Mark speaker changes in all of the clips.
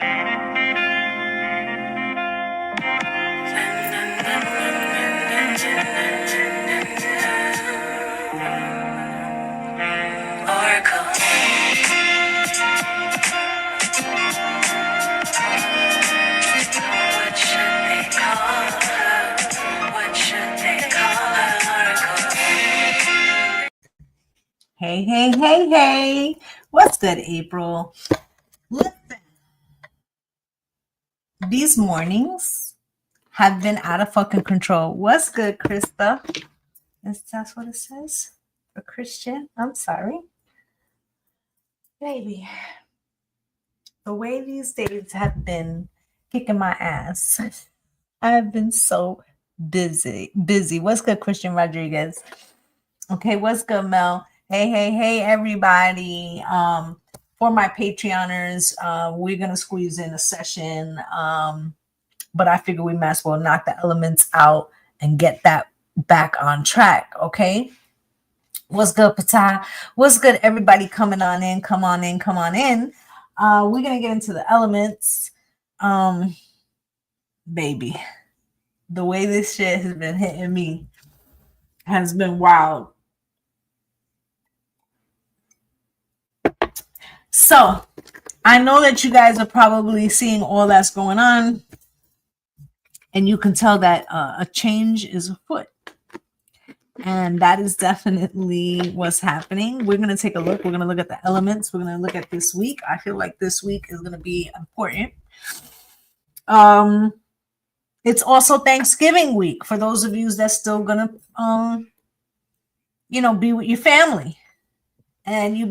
Speaker 1: Oracle. What should they call her? What should they call her? Oracle. Hey, hey, hey, hey. What's good, April? Listen, these mornings have been out of fucking control. What's good, Krista? Is that what it says? A Christian? I'm sorry. Baby, the way these days have been kicking my ass. I've been so busy. What's good, Christian Rodriguez? Okay, what's good, Mel? Hey, hey, hey, everybody. For my Patreoners, we're gonna squeeze in a session. But I figure we might as well knock the elements out and get that back on track. Okay. What's good, Patah? What's good, everybody coming on in? Come on in, come on in. We're gonna get into the elements. Baby, the way this shit has been hitting me has been wild. So I know that you guys are probably seeing all that's going on, and you can tell that a change is afoot. And that is definitely what's happening. We're going to take a look. We're going to look at the elements. We're going to look at this week. I feel like this week is going to be important. It's also Thanksgiving week for those of you that's still going to, be with your family. And you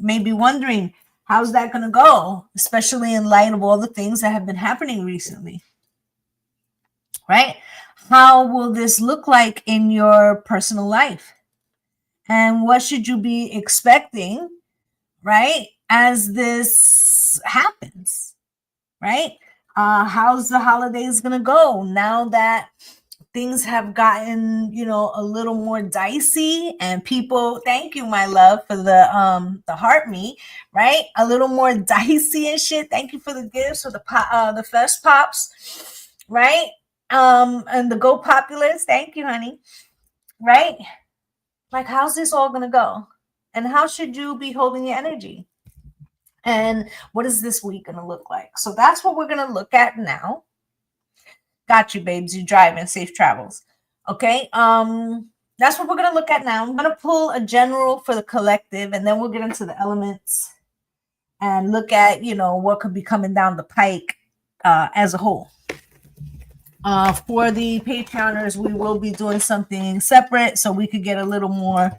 Speaker 1: may be wondering, how's that going to go? Especially in light of all the things that have been happening recently. Right? How will this look like in your personal life? And what should you be expecting, right, as this happens, right? How's the holidays going to go now that things have gotten, a little more dicey and people, thank you, my love, for the heart me, right? A little more dicey and shit. Thank you for the gifts, for the flesh pops, right? And the Go Populars, thank you, honey. Right? Like, how's this all gonna go? And how should you be holding your energy? And what is this week gonna look like? So that's what we're gonna look at now. Got you, babes. You driving, safe travels. Okay. That's what we're gonna look at now. I'm gonna pull a general for the collective, and then we'll get into the elements and look at what could be coming down the pike as a whole. For the Patreoners, we will be doing something separate so we could get a little more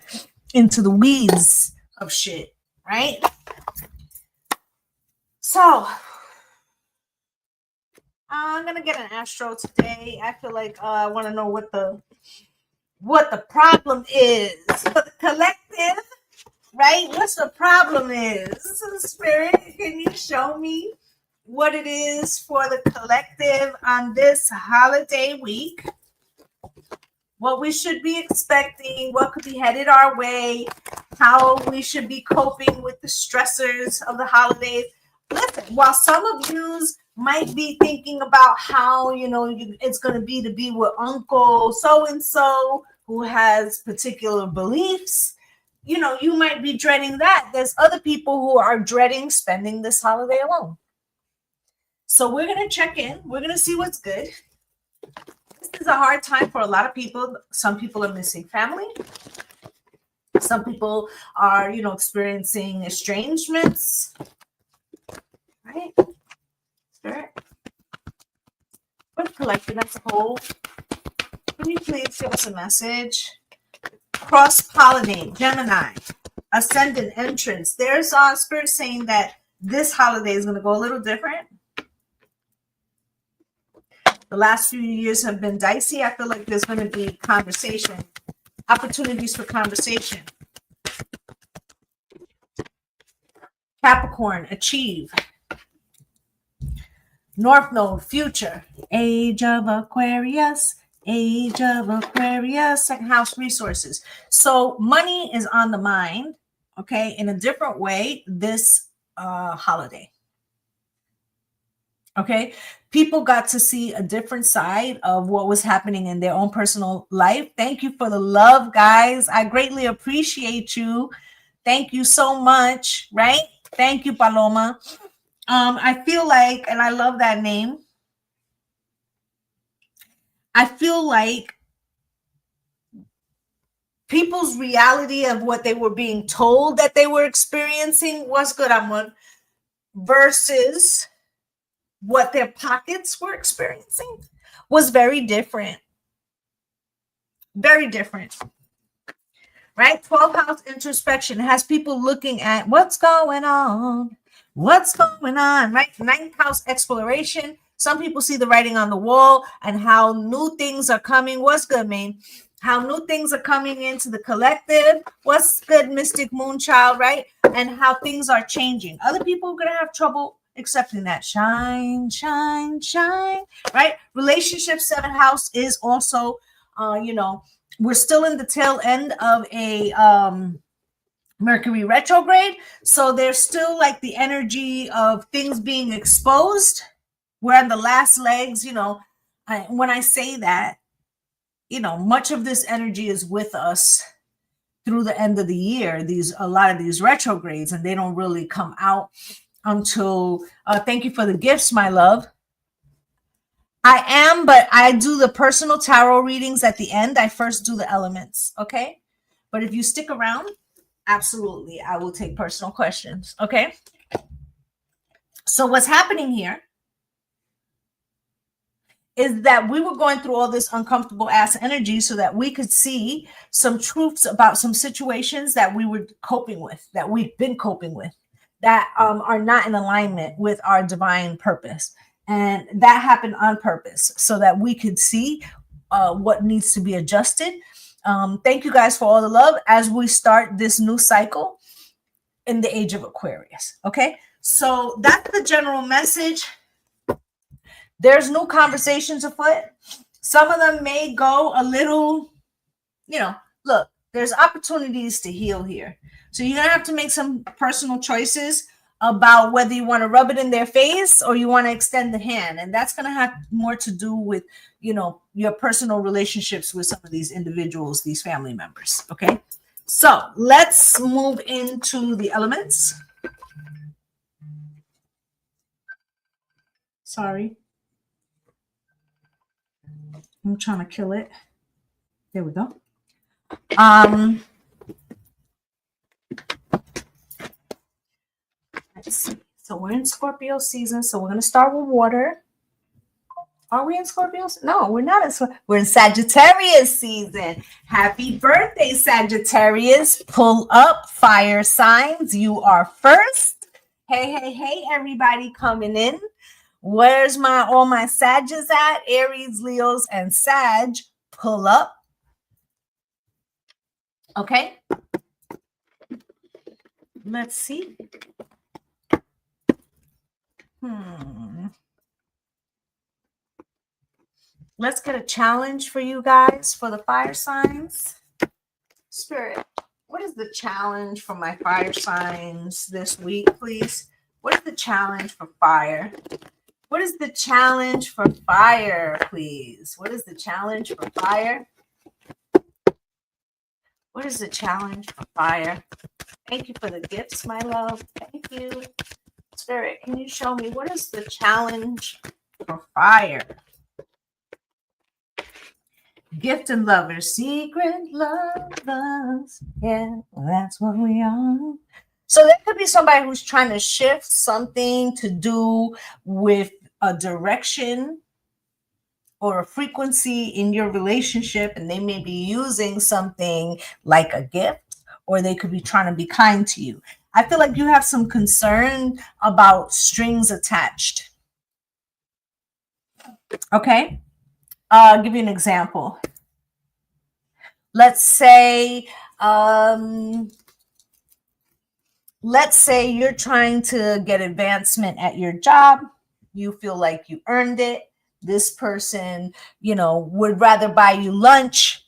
Speaker 1: into the weeds of shit, right? So I'm gonna get an astro today. I feel like I want to know what the problem is for the collective, right? What's the problem is? Spirit, can you show me what it is for the collective on this holiday week, what we should be expecting, what could be headed our way, how we should be coping with the stressors of the holidays. Listen, while some of you might be thinking about how, it's going to be with Uncle so-and-so who has particular beliefs, you might be dreading that. There's other people who are dreading spending this holiday alone. So we're going to check in. We're going to see what's good. This is a hard time for a lot of people. Some people are missing family. Some people are, experiencing estrangements. Right? Spirit. We're collected as a whole. Can you please give us a message? Cross-pollinate, Gemini, ascendant entrance. There's Spirit saying that this holiday is going to go a little different. The last few years have been dicey. I feel like there's going to be conversation, opportunities for conversation. Capricorn, achieve. North Node, future. Age of Aquarius, second house resources. So money is on the mind, okay, in a different way this holiday. Okay. People got to see a different side of what was happening in their own personal life. Thank you for the love, guys. I greatly appreciate you. Thank you so much. Right. Thank you, Paloma. I feel like, and I love that name. I feel like people's reality of what they were being told that they were experiencing was good, Amon, versus what their pockets were experiencing was very different. Very different. Right? 12th house introspection has people looking at what's going on. What's going on, right? 9th house exploration. Some people see the writing on the wall and how new things are coming. What's good, man? How new things are coming into the collective. What's good, Mystic Moonchild, right? And how things are changing. Other people are going to have trouble accepting that. Shine, shine, shine, right? Relationship 7th house is also, we're still in the tail end of a Mercury retrograde. So there's still like the energy of things being exposed. We're on the last legs, when I say that, much of this energy is with us through the end of the year, a lot of these retrogrades, and they don't really come out until thank you for the gifts, my love. I am, but I do the personal tarot readings at the end. I first do the elements, okay? But if you stick around, absolutely, I will take personal questions, okay? So what's happening here is that we were going through all this uncomfortable ass energy so that we could see some truths about some situations that we were coping with, that we've been coping with, that are not in alignment with our divine purpose. And that happened on purpose so that we could see what needs to be adjusted. Thank you guys for all the love as we start this new cycle in the age of Aquarius. Okay, so that's the general message. There's new conversations afoot. Some of them may go a little, look, there's opportunities to heal here. So you're going to have to make some personal choices about whether you want to rub it in their face or you want to extend the hand. And that's going to have more to do with, your personal relationships with some of these individuals, these family members. Okay. So let's move into the elements. Sorry. I'm trying to kill it. There we go. Let's see. So we're in Scorpio season. So we're going to start with water. Are we in Scorpio? No, we're not. We're in Sagittarius season. Happy birthday, Sagittarius. Pull up, fire signs. You are first. Hey, everybody coming in. Where's all my Sages at? Aries, Leos, and Sag. Pull up. Okay. Let's see. Let's get a challenge for you guys for the fire signs. Spirit, what is the challenge for my fire signs this week, please? What is the challenge for fire? What is the challenge for fire, please? What is the challenge for fire? What is the challenge for fire? Thank you for the gifts, my love. Thank you. Spirit, can you show me what is the challenge for fire? Gift and lovers, secret lovers. Yeah, well, that's what we are. So there could be somebody who's trying to shift something to do with a direction or a frequency in your relationship, and they may be using something like a gift, or they could be trying to be kind to you. I feel like you have some concern about strings attached. Okay. I'll give you an example. Let's say you're trying to get advancement at your job. You feel like you earned it. This person, would rather buy you lunch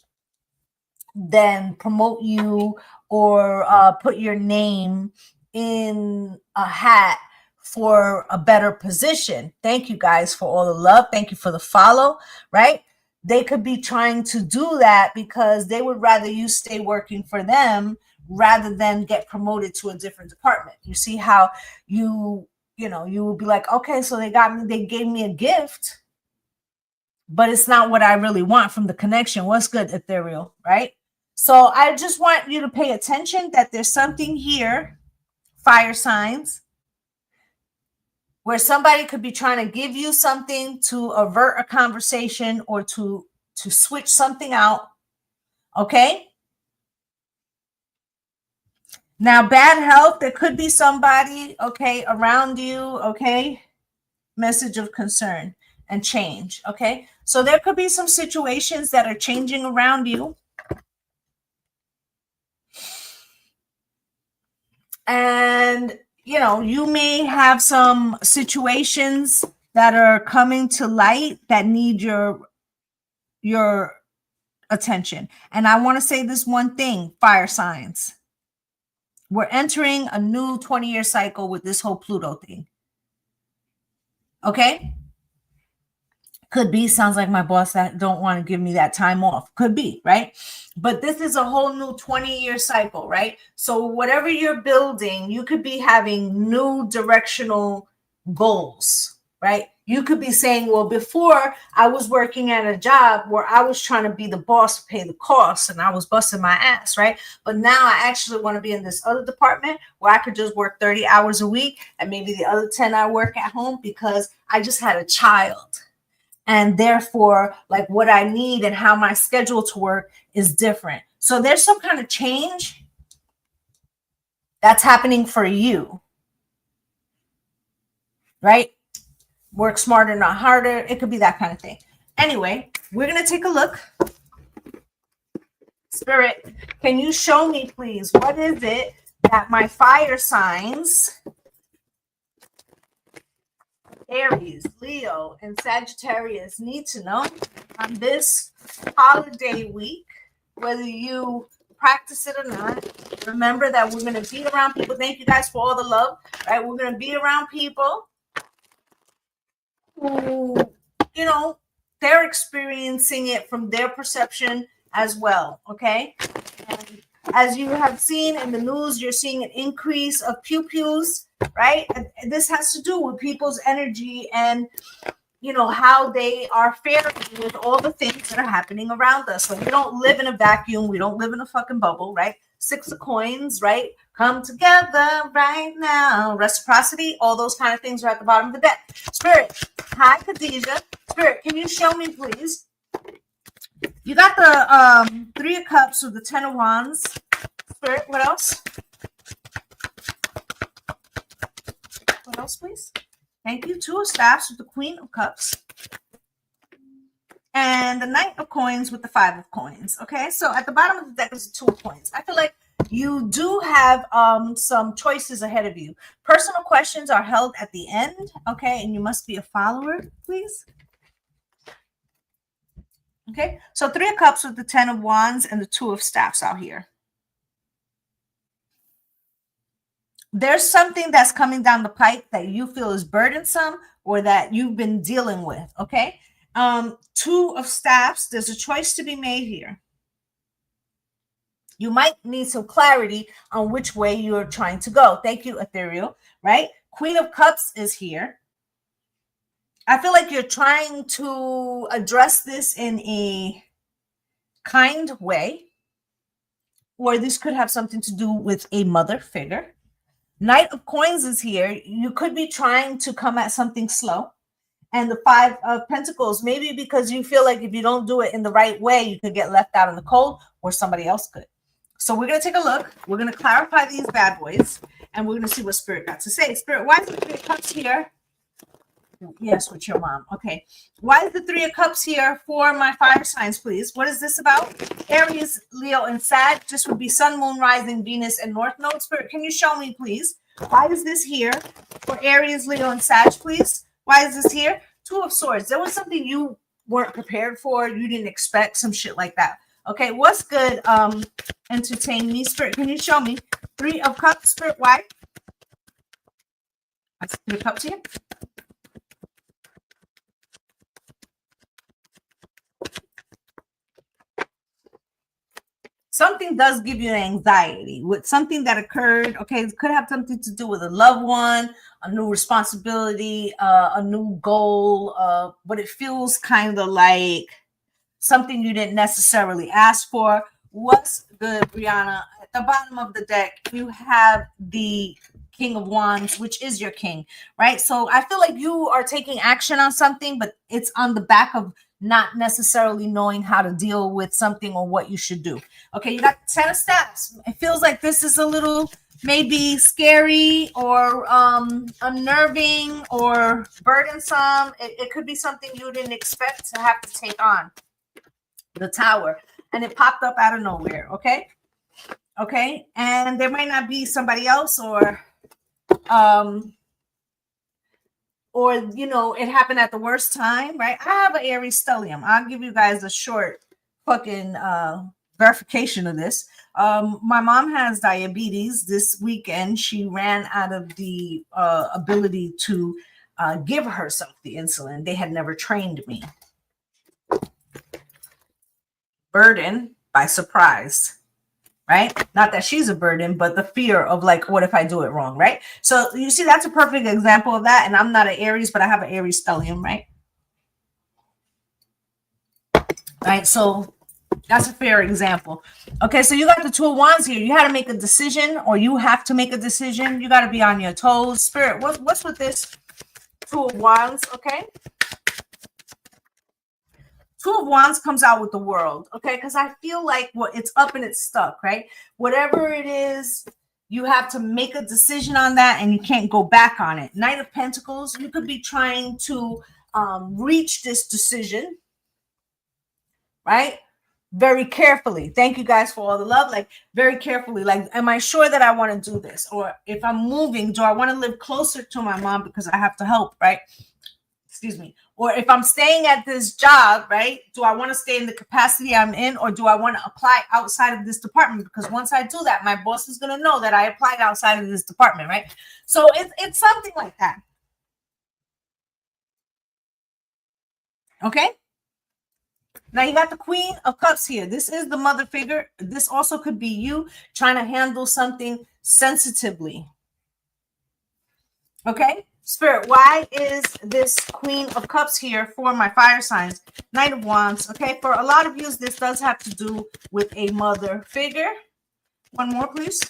Speaker 1: than promote you or put your name in a hat for a better position. Thank you guys for all the love. Thank you for the follow, right? They could be trying to do that because they would rather you stay working for them rather than get promoted to a different department. You see how you will be like, okay, so they gave me a gift, but it's not what I really want from the connection. What's good, ethereal, right? So I just want you to pay attention that there's something here, fire signs, where somebody could be trying to give you something to avert a conversation or to switch something out. Okay. Now, bad health, there could be somebody, okay, around you, okay, message of concern and change, okay? So there could be some situations that are changing around you. And, you may have some situations that are coming to light that need your attention. And I want to say this one thing, fire signs. We're entering a new 20-year cycle with this whole Pluto thing. Okay? Could be, sounds like my boss that don't want to give me that time off. Could be, right? But this is a whole new 20-year cycle, right? So whatever you're building, you could be having new directional goals, right? You could be saying, well, before I was working at a job where I was trying to be the boss to pay the costs and I was busting my ass, right? But now I actually want to be in this other department where I could just work 30 hours a week and maybe the other 10 I work at home because I just had a child. And therefore, like what I need and how my schedule to work is different. So there's some kind of change that's happening for you, right? Work smarter, not harder. It could be that kind of thing. Anyway, we're going to take a look. Spirit, can you show me, please, what is it that my fire signs, Aries, Leo, and Sagittarius need to know on this holiday week, whether you practice it or not? Remember that we're going to be around people. Thank you guys for all the love, right? We're going to be around people who, they're experiencing it from their perception as well, okay? And as you have seen in the news, you're seeing an increase of pew-pews, right? And this has to do with people's energy and, how they are faring with all the things that are happening around us. So we don't live in a vacuum. We don't live in a fucking bubble, right? 6 of coins, right? Come together right now. Reciprocity, all those kind of things are at the bottom of the deck. Spirit, hi, Khadijah. Spirit, can you show me, please? You got the 3 of Cups with the 10 of Wands. Spirit, what else? What else, please? Thank you. 2 of Staffs with the Queen of Cups. And the Knight of Coins with the 5 of Coins. Okay, so at the bottom of the deck is the 2 of Coins. I feel like you do have some choices ahead of you. Personal questions are held at the end. Okay, and you must be a follower, please. Okay, so 3 of Cups with the 10 of Wands and the 2 of Staffs out here. There's something that's coming down the pike that you feel is burdensome or that you've been dealing with, okay? 2 of Staffs, there's a choice to be made here. You might need some clarity on which way you're trying to go. Thank you, Ethereal, right? Queen of Cups is here. I feel like you're trying to address this in a kind way, or this could have something to do with a mother figure. Knight of Coins is here. You could be trying to come at something slow. And the 5 of Pentacles, maybe because you feel like if you don't do it in the right way, you could get left out in the cold or somebody else could. So we're going to take a look. We're going to clarify these bad boys. And we're going to see what Spirit got to say. Spirit, why is the 3 of Cups here? Yes, with your mom. Okay. Why is the 3 of Cups here for my fire signs, please? What is this about? Aries, Leo, and Sag. This would be Sun, Moon, Rising, Venus, and North Node. Spirit, can you show me, please? Why is this here for Aries, Leo, and Sag, please? Why is this here? 2 of Swords. There was something you weren't prepared for. You didn't expect some shit like that. Okay, what's good? Entertain me. Spirit, can you show me? 3 of Cups, Spirit, why? I see the cups here. Something does give you anxiety with something that occurred. Okay, it could have something to do with a loved one, a new responsibility, a new goal, but it feels kind of like something you didn't necessarily ask for. What's good, Brianna? At the bottom of the deck, you have the King of Wands, which is your king, right? So I feel like you are taking action on something, but it's on the back of not necessarily knowing how to deal with something or what you should do. Okay, you got 10 of staffs. It feels like this is a little maybe scary or unnerving or burdensome. It could be something you didn't expect to have to take on. The Tower, and it popped up out of nowhere. Okay, and there might not be somebody else, or you know, it happened at the worst time, right? I have an Aries stellium. I'll give you guys a short fucking verification of this. My mom has diabetes. This weekend she ran out of the ability to give herself the insulin. They had never trained me. Burden by surprise, right? Not that she's a burden, but the fear of like, what if I do it wrong, right? So you see, that's a perfect example of that. And I'm not an Aries, but I have an Aries stellium, right? Right. So that's a fair example. Okay, so you got the Two of Wands here. You had to make a decision, or you have to make a decision. You got to be on your toes. Spirit, what's with this Two of Wands? Okay. Two of Wands comes out with the World, okay? Because I feel like it's up and it's stuck, right? Whatever it is, you have to make a decision on that, and you can't go back on it. Knight of Pentacles, you could be trying to reach this decision, right? Very carefully. Thank you guys for all the love. Like, very carefully. Like, am I sure that I want to do this? Or if I'm moving, do I want to live closer to my mom because I have to help, right? Excuse me. Or if I'm staying at this job, right? Do I want to stay in the capacity I'm in, or do I want to apply outside of this department? Because once I do that, my boss is going to know that I applied outside of this department, right? So it's something like that. Okay. Now you got the Queen of Cups here. This is the mother figure. This also could be you trying to handle something sensitively. Okay. Spirit, why is this Queen of Cups here for my fire signs? Knight of Wands. Okay. For a lot of you, this does have to do with a mother figure. One more, please.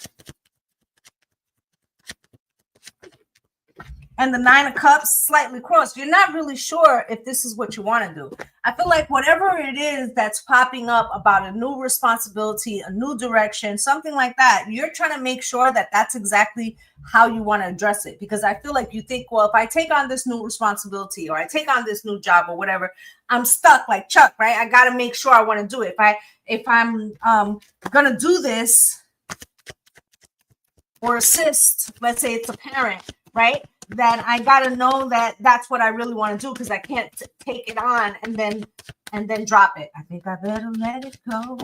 Speaker 1: And the Nine of Cups slightly crossed. You're not really sure if this is what you want to do. I feel like whatever it is that's popping up about a new responsibility, a new direction, something like that, you're trying to make sure that that's exactly how you want to address it. Because I feel like you think, well, if I take on this new responsibility, or I take on this new job, or whatever, I'm stuck like Chuck, right? I got to make sure I want to do it. If I'm gonna do this or assist, let's say it's a parent, right? Then I got to know that that's what I really want to do, because I can't take it on and then drop it. I think I better let it go.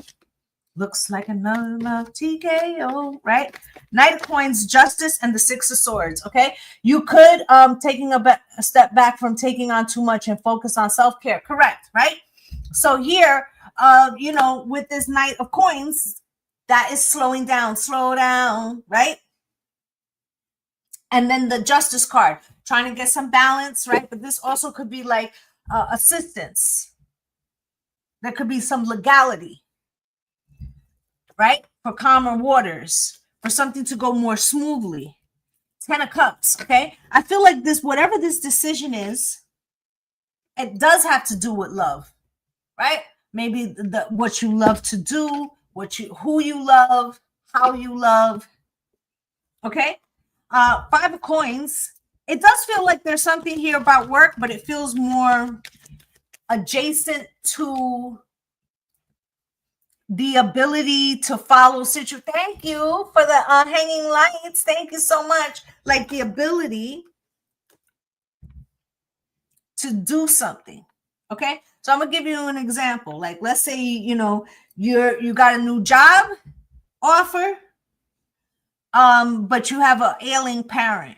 Speaker 1: Looks like another love TKO, right? Knight of Coins, Justice, and the Six of Swords. Okay, you could taking a step back from taking on too much and focus on self-care. Correct, right? So here, you know, with this Knight of Coins, that is slowing down. Slow down, right? And then the Justice card, trying to get some balance, right? But this also could be like assistance. There could be some legality, right? For calmer waters, for something to go more smoothly. 10 of Cups, okay? I feel like this, whatever this decision is, it does have to do with love, right? Maybe what you love to do, who you love, how you love, okay? Five of Coins. It does feel like there's something here about work, but it feels more adjacent to the ability to follow situation. Thank you for the hanging lights. Thank you so much. Like the ability to do something. Okay. So I'm gonna give you an example. Like, let's say, you know, you got a new job offer, but you have an ailing parent.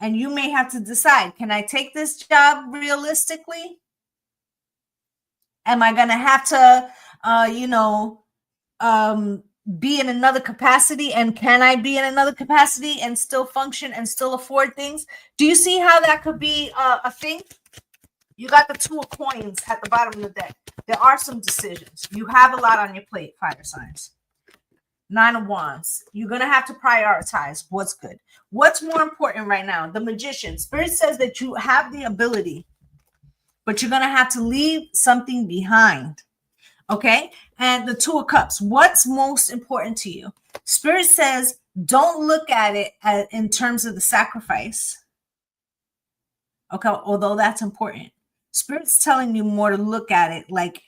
Speaker 1: And you may have to decide, can I take this job realistically? Am I going to have to, be in another capacity? And can I be in another capacity and still function and still afford things? Do you see how that could be a thing? You got the two of coins at the bottom of the deck. There are some decisions. You have a lot on your plate, fire signs. Nine of Wands. You're going to have to prioritize what's good. What's more important right now? The Magician. Spirit says that you have the ability, but you're going to have to leave something behind. Okay? And the Two of Cups. What's most important to you? Spirit says don't look at it in terms of the sacrifice. Okay? Although that's important. Spirit's telling you more to look at it like,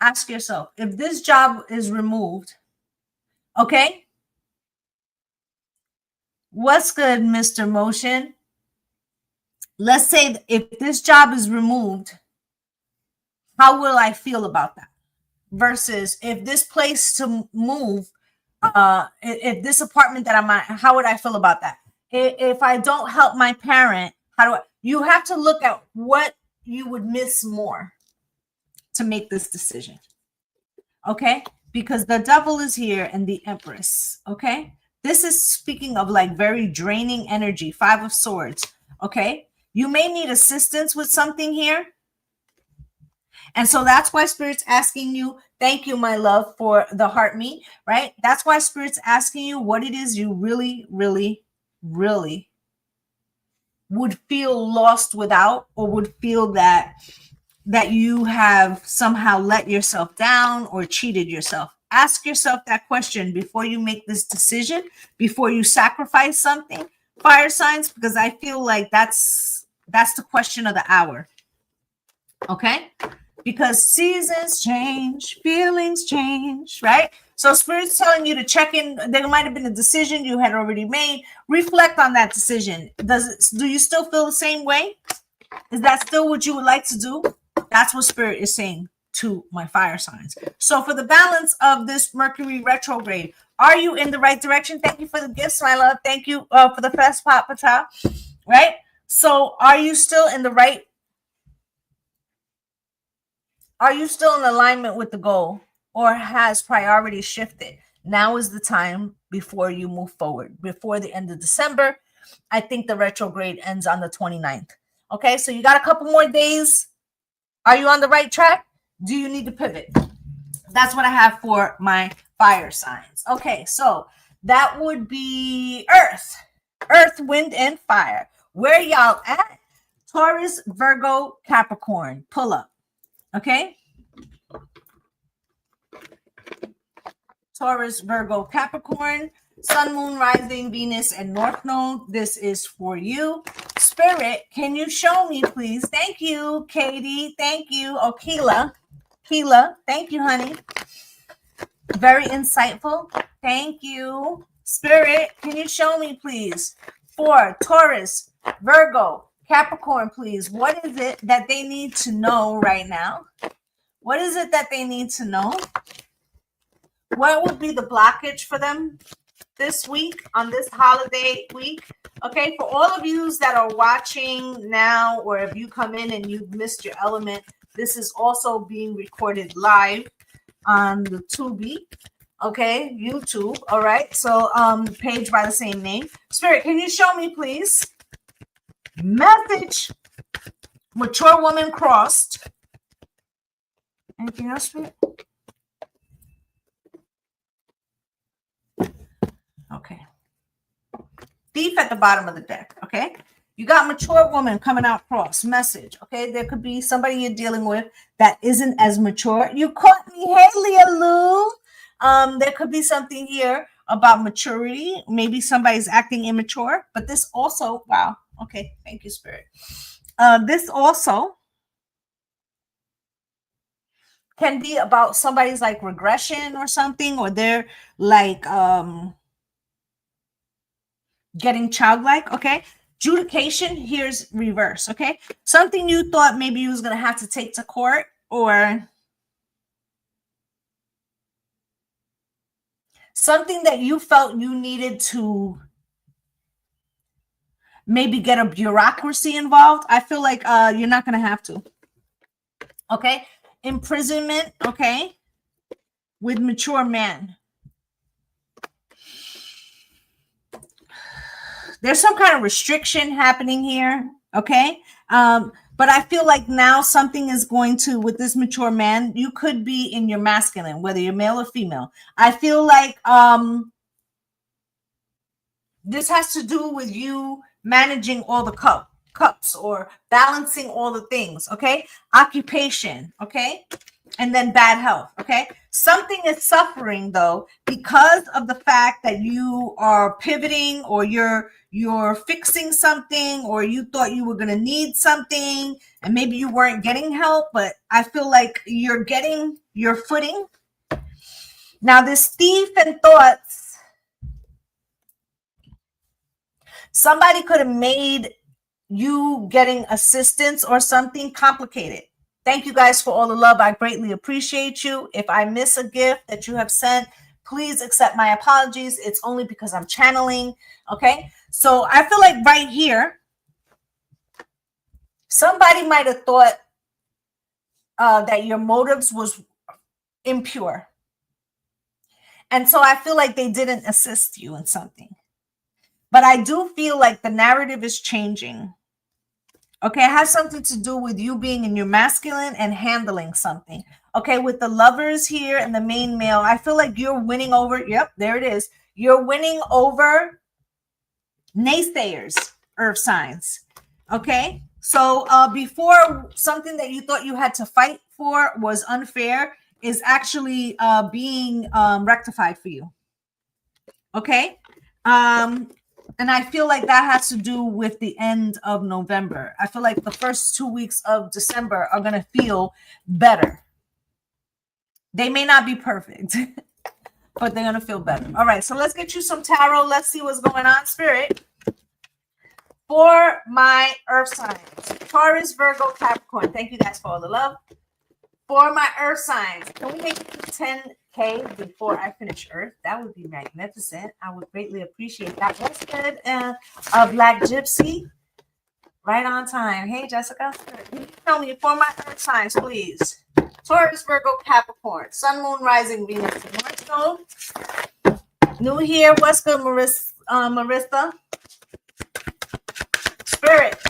Speaker 1: ask yourself, if this job is removed, okay? What's good, Mr. Motion? Let's say if this job is removed, how will I feel about that? Versus if this place to move, if this apartment that I'm at, how would I feel about that? If I don't help my parent, you have to look at what you would miss more to make this decision. Okay? Because the devil is here and the Empress. Okay? This is speaking of like very draining energy. Five of Swords. Okay? You may need assistance with something here. And so that's why Spirit's asking you, thank you, my love, for the heart me, right? That's why Spirit's asking you what it is you really, really, really would feel lost without, or would feel that you have somehow let yourself down or cheated yourself. Ask yourself that question before you make this decision, before you sacrifice something, fire signs, because I feel like that's the question of the hour. Okay? Because seasons change, feelings change, right? So Spirit's telling you to check in. There might have been a decision you had already made. Reflect on that decision. Do you still feel the same way? Is that still what you would like to do? That's what Spirit is saying to my fire signs. So for the balance of this Mercury retrograde, are you in the right direction? Thank you for the gifts, my love. Thank you for the fast pop pata. Right? So are you still in the right? Are you still in alignment with the goal, or has priority shifted? Now is the time before you move forward. Before the end of December, I think the retrograde ends on the 29th. Okay, so you got a couple more days. Are you on the right track? Do you need to pivot? That's what I have for my fire signs. Okay, so that would be Earth, wind, and fire. Where y'all at? Taurus, Virgo, Capricorn. Pull up. Okay? Taurus, Virgo, Capricorn. Sun, Moon, Rising, Venus, and North Node. This is for you. Spirit, can you show me, please? Thank you, Katie. Thank you. Oh, Keela. Thank you, honey. Very insightful. Thank you. Spirit, can you show me, please? For Taurus, Virgo, Capricorn, please. What is it that they need to know right now? What is it that they need to know? What would be the blockage for them this week, on this holiday week? Okay, for all of you that are watching now, or if you come in and you've missed your element, this is also being recorded live on the Tubi, okay, YouTube. All right, so page by the same name. Spirit, can you show me, please? Message: mature woman crossed. Anything else, Spirit? Okay. Thief at the bottom of the deck, okay? You got mature woman coming out cross. Message, okay? There could be somebody you're dealing with that isn't as mature. You caught me, hey, Leah Lou. There could be something here about maturity. Maybe somebody's acting immature, but this also, wow, okay, thank you, Spirit. This also can be about somebody's like regression or something, or they're like getting childlike, okay? Judication, here's reverse, okay? Something you thought maybe you was going to have to take to court, or something that you felt you needed to maybe get a bureaucracy involved. I feel like you're not going to have to. Okay. Imprisonment. Okay. With mature man. There's some kind of restriction happening here. Okay. But I feel like now something is going to, with this mature man, you could be in your masculine, whether you're male or female. I feel like this has to do with you managing all the cups or balancing all the things. Okay. Occupation. Okay. And then bad health. Okay. Something is suffering though because of the fact that you are pivoting, or you're fixing something, or you thought you were going to need something and maybe you weren't getting help, but I feel like you're getting your footing. Now this thief and thoughts, somebody could have made you getting assistance or something complicated. Thank you guys for all the love. I greatly appreciate you. If I miss a gift that you have sent, please accept my apologies. It's only because I'm channeling. Okay. So I feel like right here, somebody might have thought that your motives was impure. And so I feel like they didn't assist you in something. But I do feel like the narrative is changing. Okay, it has something to do with you being in your masculine and handling something. Okay, with the lovers here and the main male, I feel like you're winning over. Yep, there it is. You're winning over naysayers, earth signs. Okay, so before, something that you thought you had to fight for was unfair is actually being rectified for you. Okay. And I feel like that has to do with the end of November. I feel like the first 2 weeks of December are going to feel better. They may not be perfect, but they're going to feel better. All right, so let's get you some tarot. Let's see what's going on, Spirit. For my earth signs, Taurus, Virgo, Capricorn. Thank you guys for all the love. For my earth signs, can we make it to 10K before I finish Earth? That would be magnificent. I would greatly appreciate that. What's good? A Black Gypsy. Right on time. Hey, Jessica. Can you tell me for my earth signs, please? Taurus, Virgo, Capricorn. Sun, Moon, Rising, Venus, and North Node. New here. What's good, Marissa? Spirit.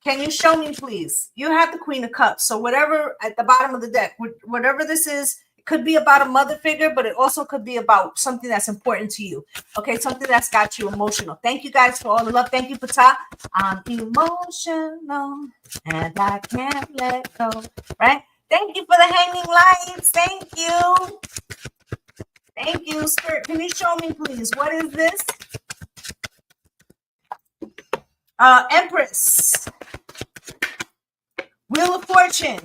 Speaker 1: Can you show me, please? You have the Queen of Cups. So whatever at the bottom of the deck, whatever this is, it could be about a mother figure, but it also could be about something that's important to you. Okay, something that's got you emotional. Thank you guys for all the love. Thank you, Pata. I'm emotional and I can't let go. Right? Thank you for the hanging lights. Thank you. Thank you, Spirit. Can you show me, please? What is this? Empress. Wheel of Fortune.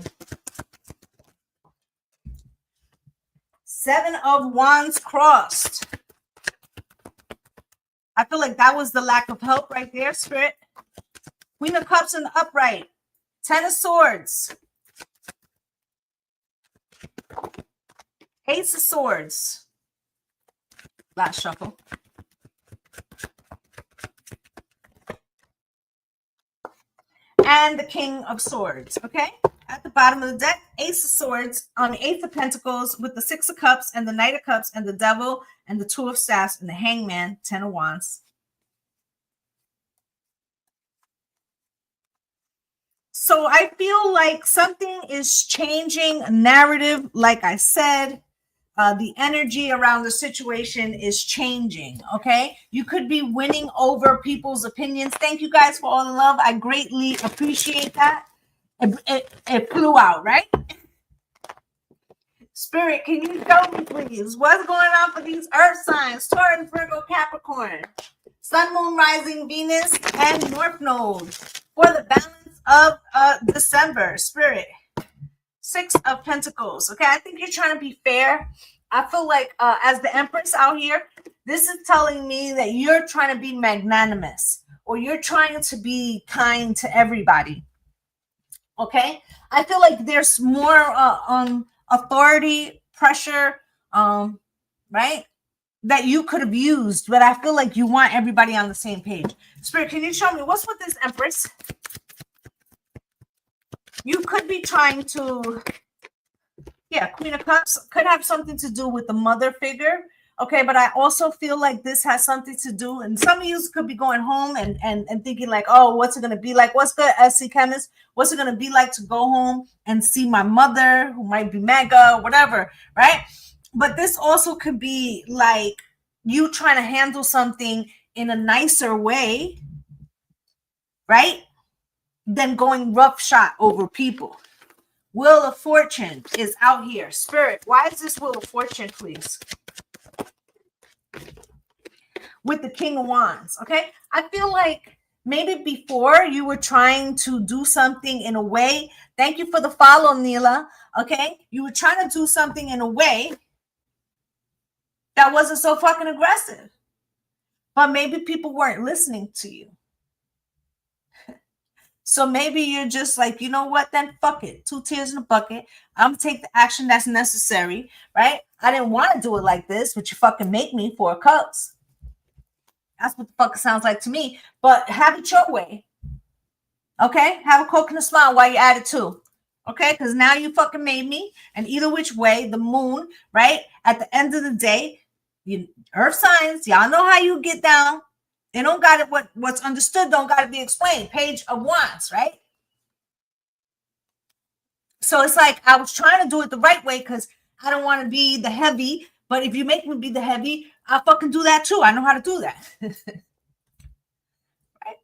Speaker 1: 7 of Wands crossed. I feel like that was the lack of help right there, Spirit. Queen of Cups in the upright. 10 of Swords. Ace of Swords. Last shuffle. And the King of Swords, okay? At the bottom of the deck, Ace of Swords on the Ace of Pentacles with the 6 of Cups and the Knight of Cups and the Devil and the 2 of Staffs and the Hangman, 10 of Wands. So I feel like something is changing, narrative, like I said. The energy around the situation is changing, okay? You could be winning over people's opinions. Thank you guys for all the love. I greatly appreciate that. It flew out, right? Spirit, can you show me, please? What's going on for these earth signs? Taurus, Virgo, Capricorn. Sun, Moon, Rising, Venus, and North Node for the balance of December. Spirit. 6 of Pentacles. Okay, I think you're trying to be fair. I feel like as the Empress out here, this is telling me that you're trying to be magnanimous, or you're trying to be kind to everybody. Okay, I feel like there's more authority, pressure, right? that you could have used, but I feel like you want everybody on the same page. Spirit, can you show me what's with this Empress? You could be trying to, yeah, Queen of Cups could have something to do with the mother figure. Okay, but I also feel like this has something to do, and some of you could be going home and thinking like, oh, what's it going to be like? What's the SC Chemist? What's it going to be like to go home and see my mother, who might be mega, whatever, right? But this also could be like you trying to handle something in a nicer way, right? Than going roughshod over people. Wheel of Fortune is out here. Spirit, why is this Wheel of Fortune, please? With the King of Wands, okay? I feel like maybe before you were trying to do something in a way. Thank you for the follow, Neela. Okay? You were trying to do something in a way that wasn't so fucking aggressive. But maybe people weren't listening to you. So maybe you're just like, you know what, then fuck it. 2 tears in a bucket. I'm going to take the action that's necessary, right? I didn't want to do it like this, but you fucking make me 4 cups. That's what the fuck it sounds like to me. But have it your way. Okay? Have a coconut smile while you at it too. Okay? Because now you fucking made me. And either which way, the moon, right? At the end of the day, you earth signs, y'all know how you get down. They don't got it. What's understood don't got to be explained. Page of Wands, right? So it's like I was trying to do it the right way because I don't want to be the heavy. But if you make me be the heavy, I'll fucking do that too. I know how to do that. Right?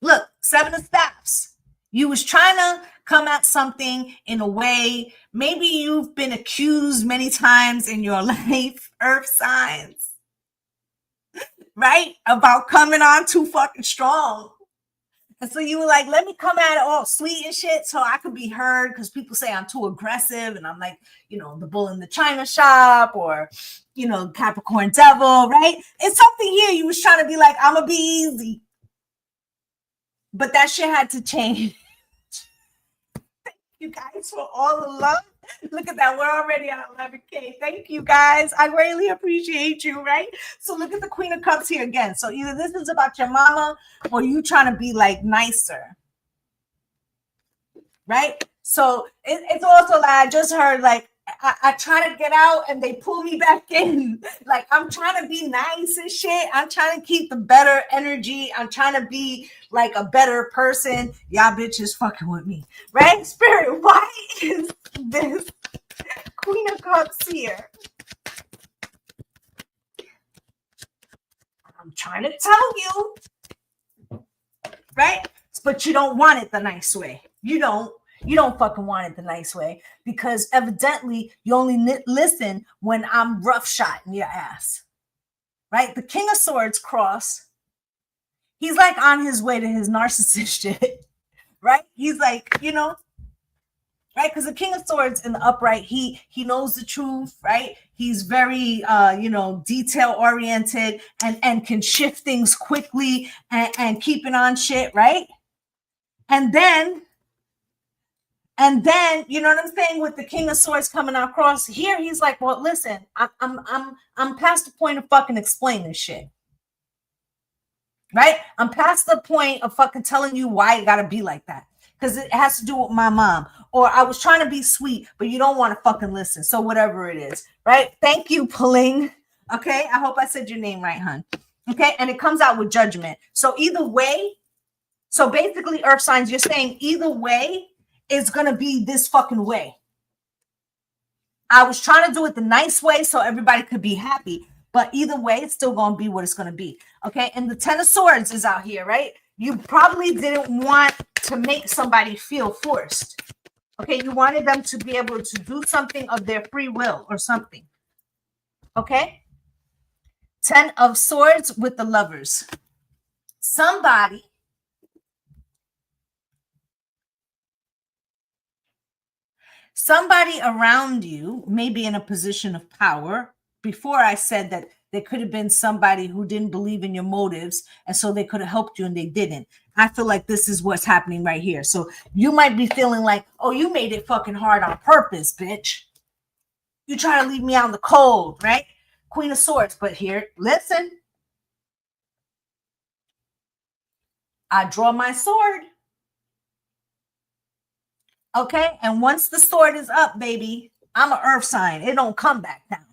Speaker 1: Look, 7 of Staffs. You was trying to come at something in a way. Maybe you've been accused many times in your life, earth signs. Right? About coming on too fucking strong. And so you were like, let me come at it all sweet and shit so I could be heard because people say I'm too aggressive and I'm like, you know, the bull in the china shop or, you know, Capricorn devil, right? It's something here you was trying to be like, I'm going to be easy. But that shit had to change. Thank you guys for all the love. Look at that. We're already at 11K. Thank you, guys. I greatly appreciate you, right? So look at the Queen of Cups here again. So either this is about your mama or you trying to be like nicer, right? So it's also like I just heard like I try to get out and they pull me back in. Like I'm trying to be nice and shit. I'm trying to keep the better energy. I'm trying to be like a better person. Y'all bitches fucking with me, right? Spirit, why is this Queen of Cups here? I'm trying to tell you, right? But you don't want it the nice way. You don't fucking want it the nice way because evidently you only listen when I'm roughshotting your ass, right? The King of Swords cross. He's like on his way to his narcissist shit, right? He's like, you know, right? Because the King of Swords in the upright, he knows the truth, right? He's very, you know, detail oriented and can shift things quickly and keep it on shit, right? And then, you know what I'm saying? With the King of Swords coming across here, he's like, well, listen, I'm past the point of fucking explaining shit. Right? I'm past the point of fucking telling you why it gotta be like that. Because it has to do with my mom. Or I was trying to be sweet, but you don't want to fucking listen. So whatever it is, right? Thank you, Pulling. Okay, I hope I said your name right, hon. Okay, and it comes out with Judgment. So either way, so basically, earth signs, you're saying either way, it's going to be this fucking way. I was trying to do it the nice way so everybody could be happy. But either way, it's still going to be what it's going to be. Okay. And the 10 of Swords is out here, right? You probably didn't want to make somebody feel forced. Okay. You wanted them to be able to do something of their free will or something. Okay. 10 of Swords with the Lovers. Somebody around you may be in a position of power. Before I said that there could have been somebody who didn't believe in your motives, and so they could have helped you and they didn't. I feel like this is what's happening right here. So you might be feeling like, oh, you made it fucking hard on purpose, bitch. You try to leave me out in the cold, right? Queen of Swords. But here, listen. I draw my sword. Okay. And once the sword is up, baby, I'm an earth sign. It don't come back down.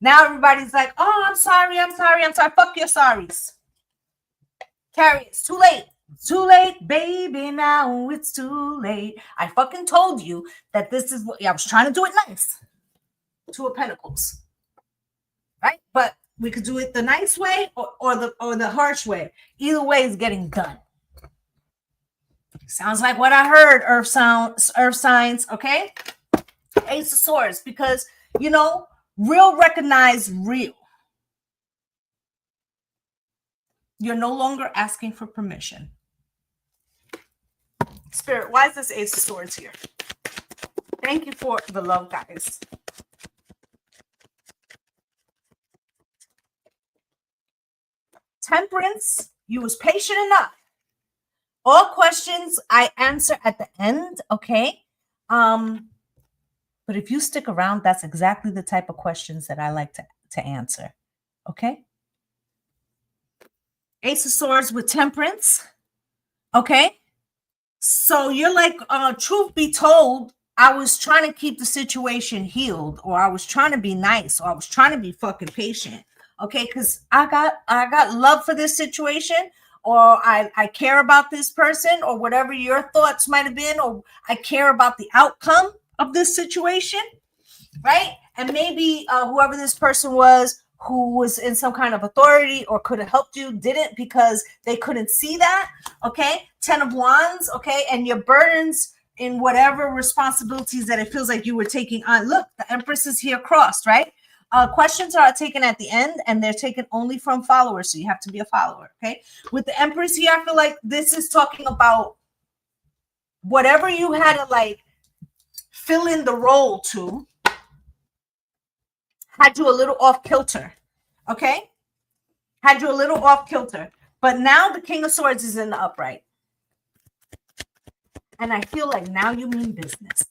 Speaker 1: Now everybody's like, oh, I'm sorry. Fuck your sorries. Carrie, it's too late. Too late, baby. Now it's too late. I fucking told you that this is what I was trying to do it nice. Two of Pentacles. Right? But we could do it the nice way or the harsh way. Either way is getting done. Sounds like what I heard, earth signs, okay? Ace of Swords, because real recognize real. You're no longer asking for permission. Spirit, why is this Ace of Swords here? Thank you for the love, guys. Temperance, you was patient enough. All questions I answer at the end, okay? But if you stick around, that's exactly the type of questions that I like to answer, okay? Ace of Swords with Temperance, okay? So you're like, truth be told, I was trying to keep the situation healed, or I was trying to be nice, or I was trying to be fucking patient, okay? Because I got love for this situation, or I care about this person, or whatever your thoughts might have been, or I care about the outcome of this situation, right? And maybe whoever this person was who was in some kind of authority or could have helped you didn't, because they couldn't see that, okay? 10 of Wands, okay? And your burdens in whatever responsibilities that it feels like you were taking on. Look, the Empress is here crossed, right? Questions are taken at the end, and they're taken only from followers, so you have to be a follower, okay? With the Empress here, I feel like this is talking about whatever you had to like fill in the role to, had you a little off kilter, okay? Had you a little off kilter. But now the King of Swords is in the upright. And I feel like now you mean business.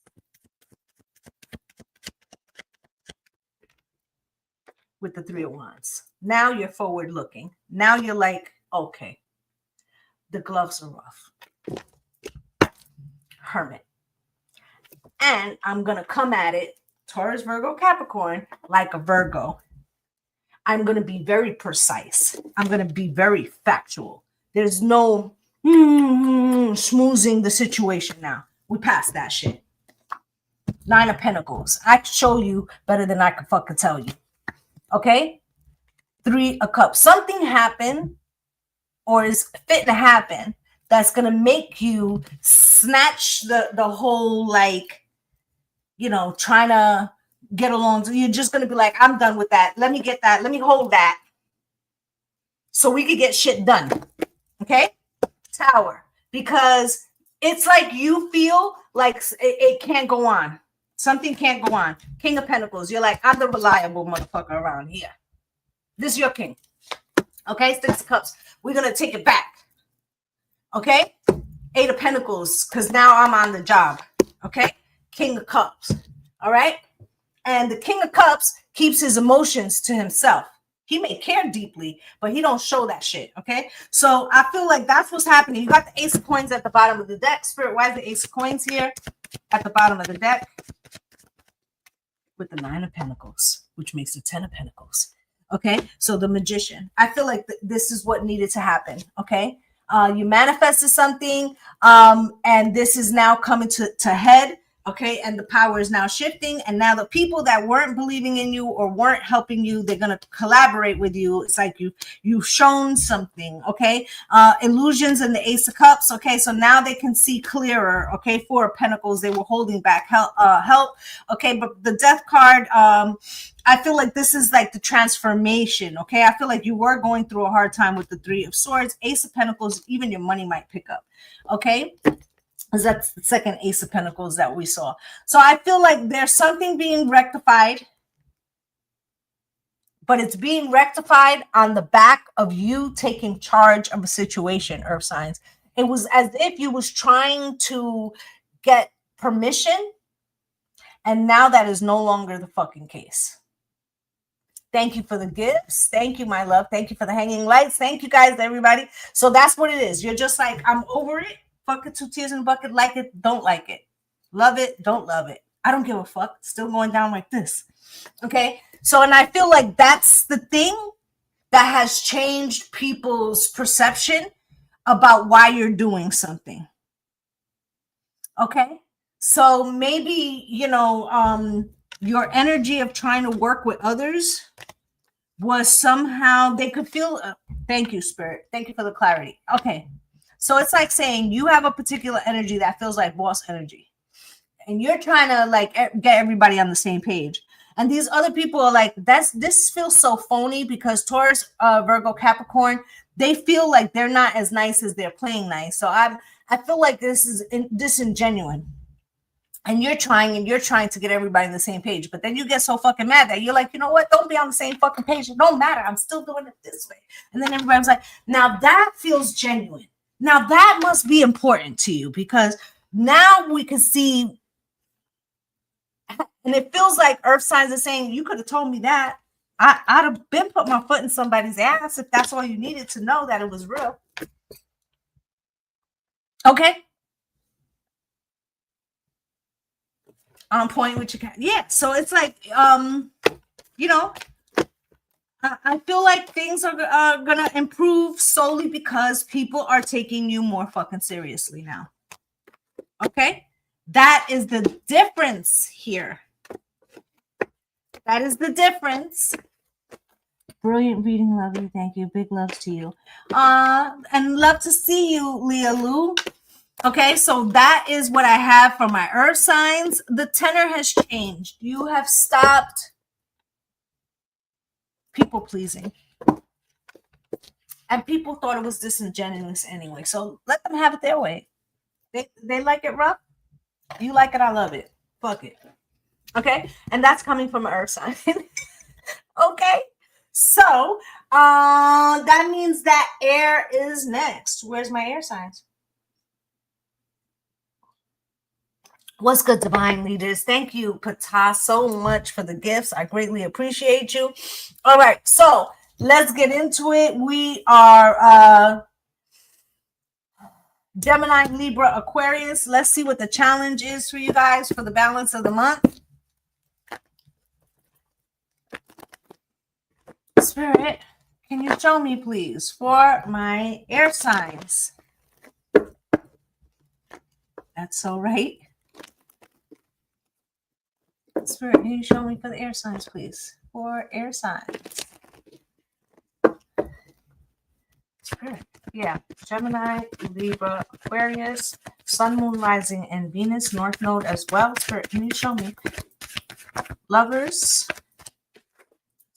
Speaker 1: With the Three of Wands. Now you're forward looking. Now you're like, okay, the gloves are rough. Hermit. And I'm going to come at it, Taurus, Virgo, Capricorn, like a Virgo. I'm going to be very precise. I'm going to be very factual. There's no schmoozing the situation now. We passed that shit. 9 of Pentacles. I can show you better than I can fucking tell you. Okay? 3 of Cups. Something happened or is fit to happen that's going to make you snatch the whole, like, trying to get along. You're just going to be like, I'm done with that. Let me get that. Let me hold that so we could get shit done. Okay? Tower. Because it's like you feel like it can't go on. Something can't go on. King of Pentacles. You're like, I'm the reliable motherfucker around here. This is your king. Okay? 6 of Cups. We're going to take it back. Okay? 8 of Pentacles. Because now I'm on the job. Okay? King of Cups. All right? And the King of Cups keeps his emotions to himself. He may care deeply, but he don't show that shit, okay? So I feel like that's what's happening. You got the Ace of Coins at the bottom of the deck. Spirit, why is the Ace of Coins here at the bottom of the deck? With the 9 of Pentacles, which makes the 10 of Pentacles, okay? So the Magician. I feel like this is what needed to happen, okay? You manifested something, and this is now coming to head. Okay, and the power is now shifting, and now the people that weren't believing in you or weren't helping you, they're gonna collaborate with you. It's like you've shown something. Okay, illusions and the Ace of Cups. Okay, so now they can see clearer. Okay, 4 of Pentacles, they were holding back help. Okay, but the Death card. I feel like this is like the transformation. Okay, I feel like you were going through a hard time with the 3 of Swords, Ace of Pentacles. Even your money might pick up. Okay. Because that's the second Ace of Pentacles that we saw. So I feel like there's something being rectified, but it's being rectified on the back of you taking charge of a situation, Earth signs. It was as if you was trying to get permission, and now that is no longer the fucking case. Thank you for the gifts. Thank you, my love. Thank you for the hanging lights. Thank you guys, everybody. So that's what it is. You're just like, I'm over it. Fuck it, 2 tears in a bucket. Like it, don't like it. Love it, don't love it. I don't give a fuck. Still going down like this. Okay. So, and I feel like that's the thing that has changed people's perception about why you're doing something. Okay. So maybe, your energy of trying to work with others was somehow they could feel, thank you, spirit. Thank you for the clarity. Okay. So it's like saying you have a particular energy that feels like boss energy, and you're trying to like get everybody on the same page. And these other people are like, this feels so phony because Taurus, Virgo, Capricorn, they feel like they're not as nice as they're playing nice. So I feel like this is disingenuous. And you're trying to get everybody on the same page, but then you get so fucking mad that you're like, you know what? Don't be on the same fucking page. It don't matter. I'm still doing it this way. And then everybody's like, now that feels genuine. Now that must be important to you because now we can see. And it feels like earth signs are saying, you could have told me that. I'd have been put my foot in somebody's ass if that's all you needed to know that it was real. Okay. On point with your cat. Yeah. So it's like, you know, I feel like things are gonna improve solely because people are taking you more fucking seriously now. Okay, that is the difference here. That is the difference. Brilliant reading, lovely. Thank you. Big loves to you. And love to see you, Leah Lou. Okay, so that is what I have for my earth signs. The tenor has changed. You have stopped people pleasing. And people thought it was disingenuous anyway. So let them have it their way. They like it rough. You like it, I love it. Fuck it. Okay? And that's coming from an earth sign. Okay? So that means that air is next. Where's my air signs? What's good, divine leaders? Thank you, Pata, so much for the gifts. I greatly appreciate you. All right, so let's get into it. We are Gemini, Libra, Aquarius. Let's see what the challenge is for you guys for the balance of the month. Spirit, can you show me, please, for my air signs? That's so right. Spirit, can you show me for the air signs, please? For air signs. Spirit. Yeah. Gemini, Libra, Aquarius, Sun, Moon, Rising, and Venus, North Node as well. Spirit, can you show me? Lovers.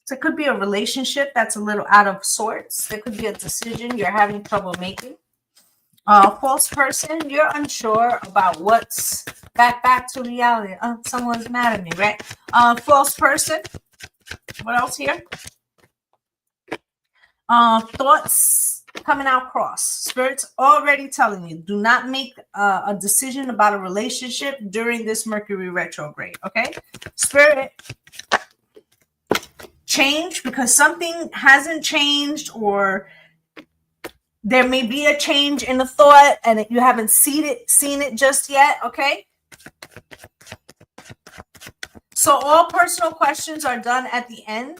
Speaker 1: So it could be a relationship that's a little out of sorts. There could be a decision you're having trouble making. False person, you're unsure about what's back to reality. Someone's mad at me, right? False person. What else here? Thoughts coming out cross. Spirit's already telling you, do not make a decision about a relationship during this Mercury retrograde. Okay, Spirit, change because something hasn't changed, or there may be a change in the thought and you haven't seen it just yet. Okay. So all personal questions are done at the end.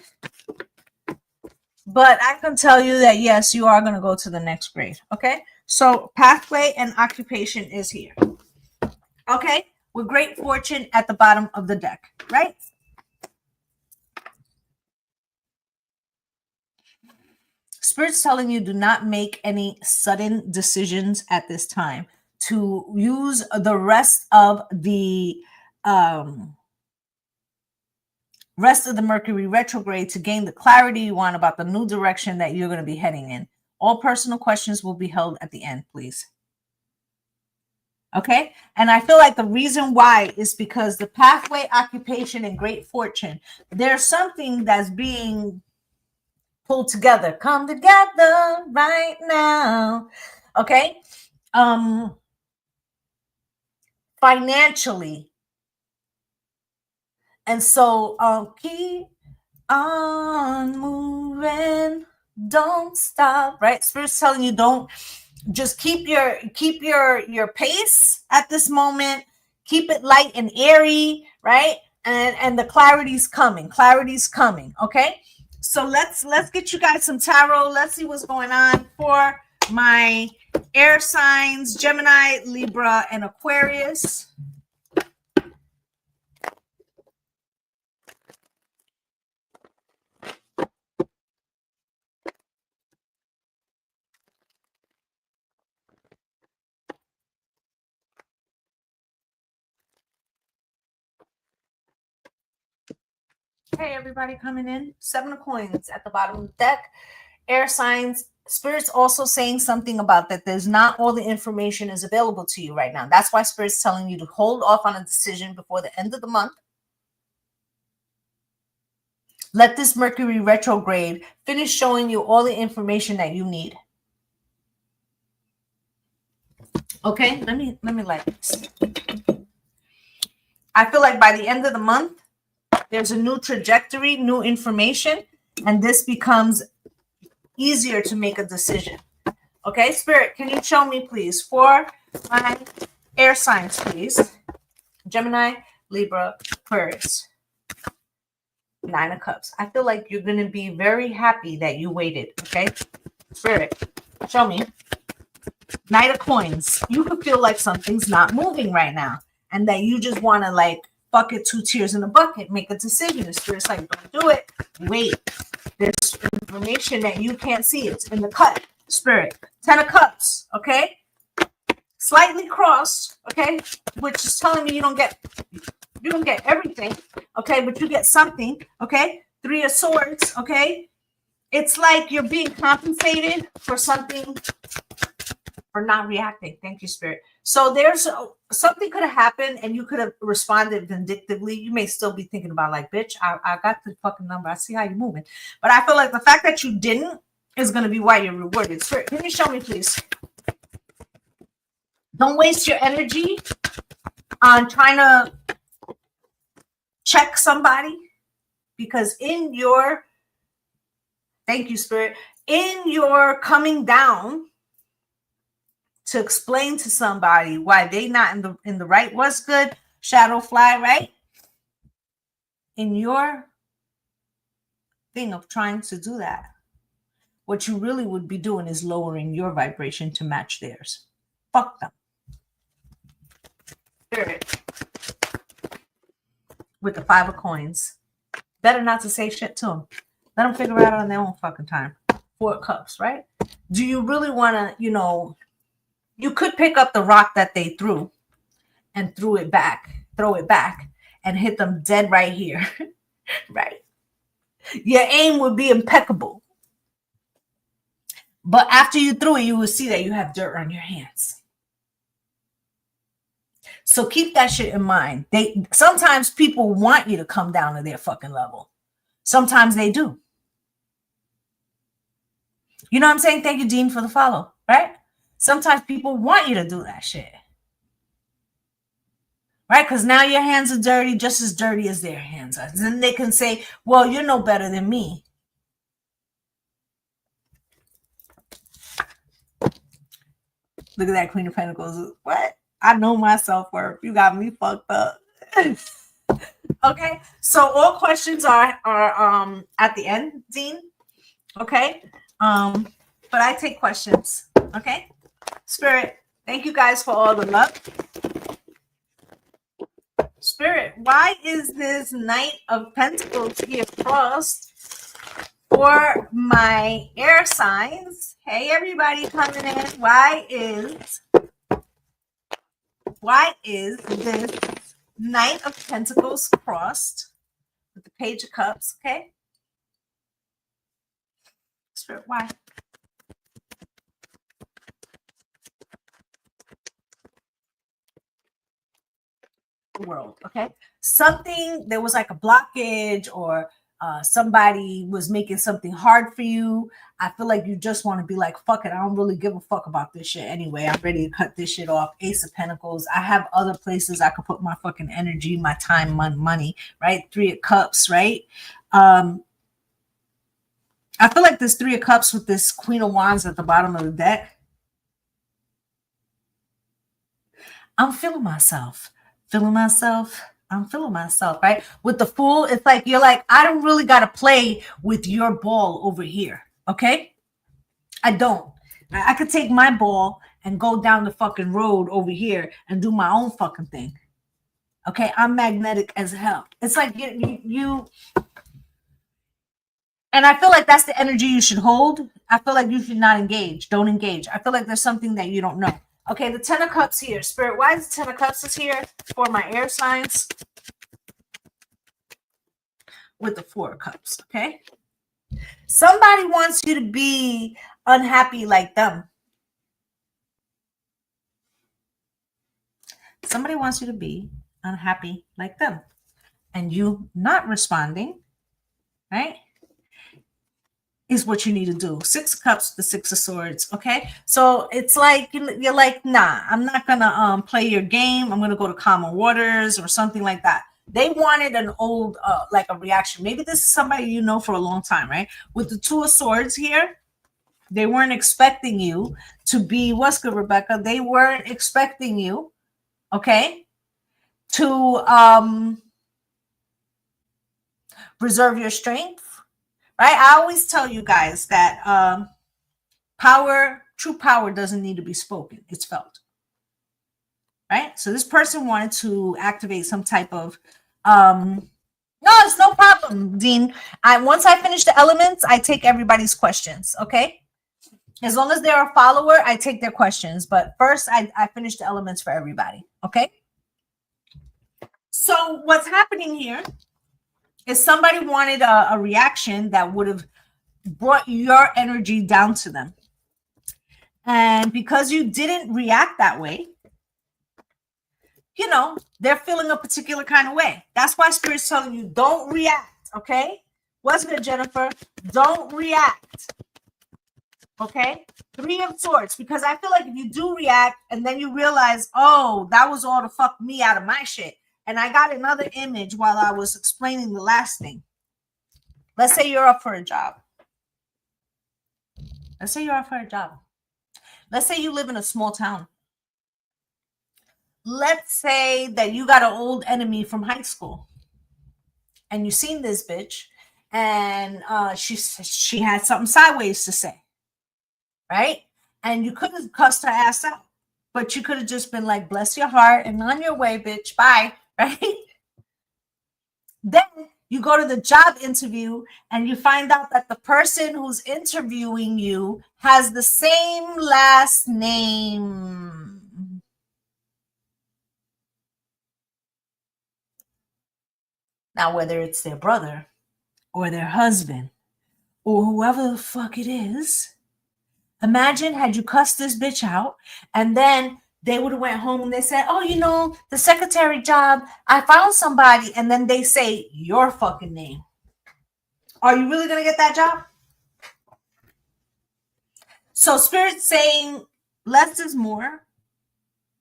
Speaker 1: But I can tell you that, yes, you are going to go to the next grade. Okay. So pathway and occupation is here. Okay. With great fortune at the bottom of the deck, right? Spirit's telling you, do not make any sudden decisions at this time. To use the rest of the Mercury retrograde to gain the clarity you want about the new direction that you're going to be heading in. All personal questions will be held at the end, please. Okay. And I feel like the reason why is because the pathway, occupation, and great fortune, there's something that's being pulled together. Come together right now. Okay. Financially. And so keep on moving, don't stop, right? Spirit's telling you don't, just keep your pace at this moment, keep it light and airy, right? And the clarity's coming, okay? So let's get you guys some tarot. Let's see what's going on for my air signs: Gemini, Libra, and Aquarius. Hey, everybody coming in. 7 of coins at the bottom of the deck. Air signs. Spirit's also saying something about that there's not all the information is available to you right now. That's why Spirit's telling you to hold off on a decision before the end of the month. Let this Mercury retrograde finish showing you all the information that you need. Okay, let me light this. I feel like by the end of the month, there's a new trajectory, new information, and this becomes easier to make a decision. Okay, Spirit, can you show me, please, for my air signs, please? Gemini, Libra, Aquarius. 9 of Cups. I feel like you're going to be very happy that you waited, okay? Spirit, show me. Knight of Coins. You could feel like something's not moving right now and that you just want to, like, bucket 2 tears in a bucket, make a decision. The Spirit's like, don't do it. Wait. There's information that you can't see. It's in the cut. Spirit. 10 of Cups, okay? Slightly crossed, okay? Which is telling me you don't get everything, okay? But you get something, okay? 3 of Swords, okay? It's like you're being compensated for something, for not reacting. Thank you, Spirit. So there's something could have happened and you could have responded vindictively. You may still be thinking about, like, bitch, I got the fucking number. I see how you're moving. But I feel like the fact that you didn't is going to be why you're rewarded. Spirit, can you show me, please? Don't waste your energy on trying to check somebody, because in your, thank you, Spirit, in your coming down to explain to somebody why they not in the right, what's good, shadow fly, right? In your thing of trying to do that, what you really would be doing is lowering your vibration to match theirs. Fuck them. Spirit. With the 5 of Coins. Better not to say shit to them. Let them figure it out on their own fucking time. 4 of Cups, right? Do you really want to, you could pick up the rock that they threw and throw it back and hit them dead right here, right? Your aim would be impeccable. But after you threw it, you will see that you have dirt on your hands. So keep that shit in mind. Sometimes people want you to come down to their fucking level. Sometimes they do. You know what I'm saying? Thank you, Dean, for the follow, right? Sometimes people want you to do that shit. Right? Because now your hands are dirty, just as dirty as their hands are. Then they can say, well, you're no better than me. Look at that Queen of Pentacles. What? I know my self-worth. You got me fucked up. Okay. So all questions are at the end, Dean. Okay. But I take questions. Okay. Spirit, thank you guys for all the love. Spirit, why is this Knight of Pentacles here crossed for my air signs? Hey, everybody coming in. Why is this Knight of Pentacles crossed with the Page of Cups? Okay. Spirit, why? World, okay? Something, there was like a blockage, or somebody was making something hard for you. I feel like you just want to be like, fuck it, I don't really give a fuck about this shit anyway. I'm ready to cut this shit off. Ace of Pentacles. I have other places I could put my fucking energy, my time, my money, right? 3 of Cups, right? I feel like this Three of Cups with this Queen of Wands at the bottom of the deck. I'm feeling myself. Feeling myself. I'm feeling myself, right? With the Fool, it's like you're like, I don't really got to play with your ball over here. Okay? I don't. I could take my ball and go down the fucking road over here and do my own fucking thing. Okay? I'm magnetic as hell. It's like you and I feel like that's the energy you should hold. I feel like you should not engage. Don't engage. I feel like there's something that you don't know. Okay, the Ten of Cups here. Spirit, why is the Ten of Cups is here for my air signs with the Four of Cups? Okay. Somebody wants you to be unhappy like them. Somebody wants you to be unhappy like them. And you not responding, right, is what you need to do. Six of Cups, the Six of Swords. Okay, so it's like you're like, nah, I'm not gonna play your game. I'm gonna go to calmer waters or something like that. They wanted an old like a reaction. Maybe this is somebody you know for a long time, right? With the Two of Swords here, they weren't expecting you to be, what's good, Rebecca? They weren't expecting you, okay, to reserve your strength, right? I always tell you guys that true power doesn't need to be spoken. It's felt, right? So this person wanted to activate some type of, no, it's no problem, Dean. Once I finish the elements, I take everybody's questions, okay? As long as they're a follower, I take their questions. But first, I finish the elements for everybody, okay? So what's happening here is somebody wanted a reaction that would have brought your energy down to them. And because you didn't react that way, you know, they're feeling a particular kind of way. That's why Spirit's telling you, don't react, okay? What's good, Jennifer? Don't react, okay? Three of Swords, because I feel like if you do react and then you realize, oh, that was all to fuck me out of my shit. And I got another image while I was explaining the last thing. Let's say you're up for a job. Let's say you're up for a job. Let's say you live in a small town. Let's say that you got an old enemy from high school. And you seen this bitch. And she had something sideways to say. Right? And you could have cussed her ass out. But you could have just been like, bless your heart and on your way, bitch. Bye. Right? Then you go to the job interview and you find out that the person who's interviewing you has the same last name. Now, whether it's their brother or their husband or whoever the fuck it is, imagine had you cussed this bitch out and then they would have went home and they said, oh, you know, the secretary job, I found somebody. And then they say your fucking name. Are you really going to get that job? So Spirit's saying less is more.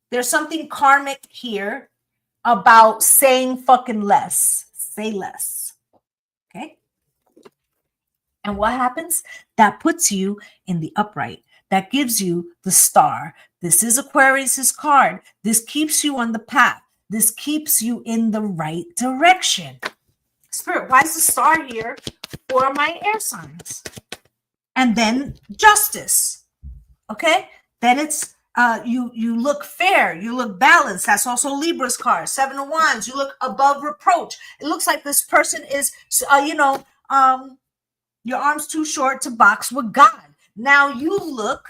Speaker 1: There's something karmic here about saying fucking less. Say less. Okay? And what happens? That puts you in the upright. That gives you the star. This is Aquarius's card. This keeps you on the path. This keeps you in the right direction. Spirit, why is the star here for my air signs? And then justice. Okay? Then it's you look fair. You look balanced. That's also Libra's card. Seven of Wands. You look above reproach. It looks like this person is, your arm's too short to box with God. Now you look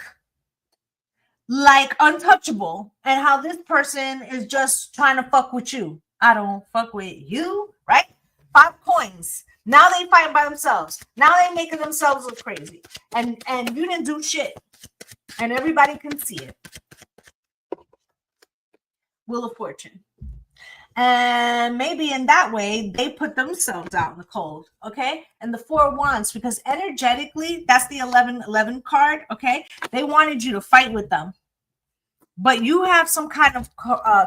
Speaker 1: like untouchable and how this person is just trying to fuck with you. I don't fuck with you, right? 5 coins. Now they fighting by themselves. Now they making themselves look crazy. And you didn't do shit. And everybody can see it. Wheel of Fortune. And maybe in that way, they put themselves out in the cold, okay? And the Four of Wands, because energetically, that's the 11-11 card, okay? They wanted you to fight with them. But you have some kind of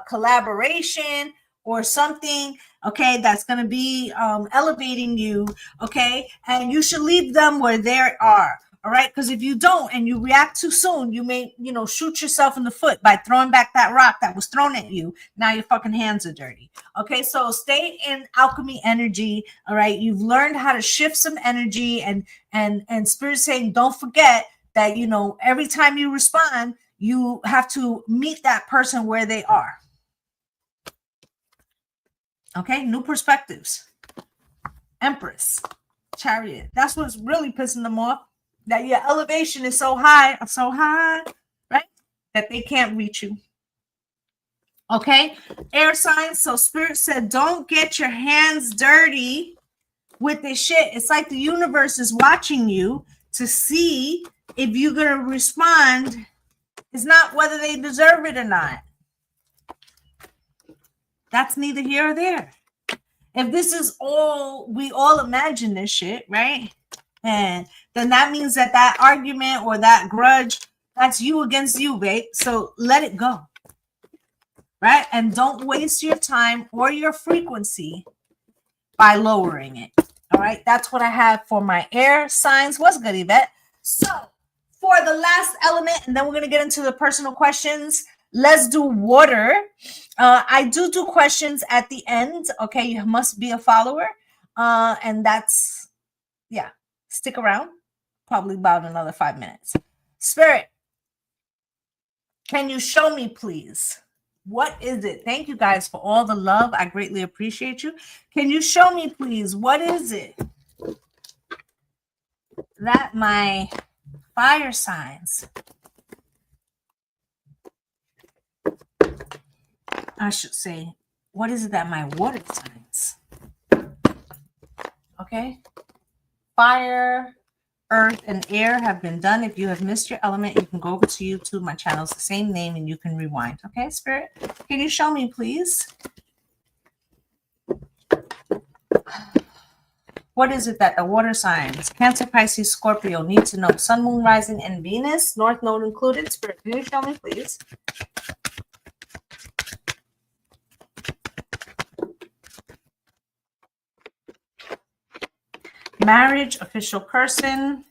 Speaker 1: collaboration or something, okay, that's going to be elevating you, okay, and you should leave them where they are. All right, because if you don't and you react too soon, you may, shoot yourself in the foot by throwing back that rock that was thrown at you. Now your fucking hands are dirty. Okay, so stay in alchemy energy. All right, you've learned how to shift some energy, and spirit saying, don't forget that every time you respond, you have to meet that person where they are. Okay, new perspectives. Empress, Chariot. That's what's really pissing them off. That your elevation is so high, right? That they can't reach you. Okay, air signs. So spirit said, don't get your hands dirty with this shit. It's like the universe is watching you to see if you're going to respond. It's not whether they deserve it or not. That's neither here or there. If this is all, we all imagine this shit, right? And then that means that argument or that grudge, that's you against you, babe. So let it go, right? And don't waste your time or your frequency by lowering it. All right, that's what I have for my air signs. What's good, Yvette? So for the last element, and then we're going to get into the personal questions. Let's do water. I do questions at the end. Okay, you must be a follower. And that's, yeah, stick around. Probably about another 5 minutes. Spirit, can you show me, please? What is it? Thank you guys for all the love. I greatly appreciate you. Can you show me, please? What is it that my fire signs, I should say, what is it that my water signs? Okay. Fire, earth, and air have been done. If you have missed your element, you can go over to YouTube. My channel is the same name, and you can rewind. Okay, Spirit? Can you show me, please? What is it that the water signs, Cancer, Pisces, Scorpio, need to know? Sun, Moon, Rising, and Venus, North Node included. Spirit, can you show me, please? Marriage, official person,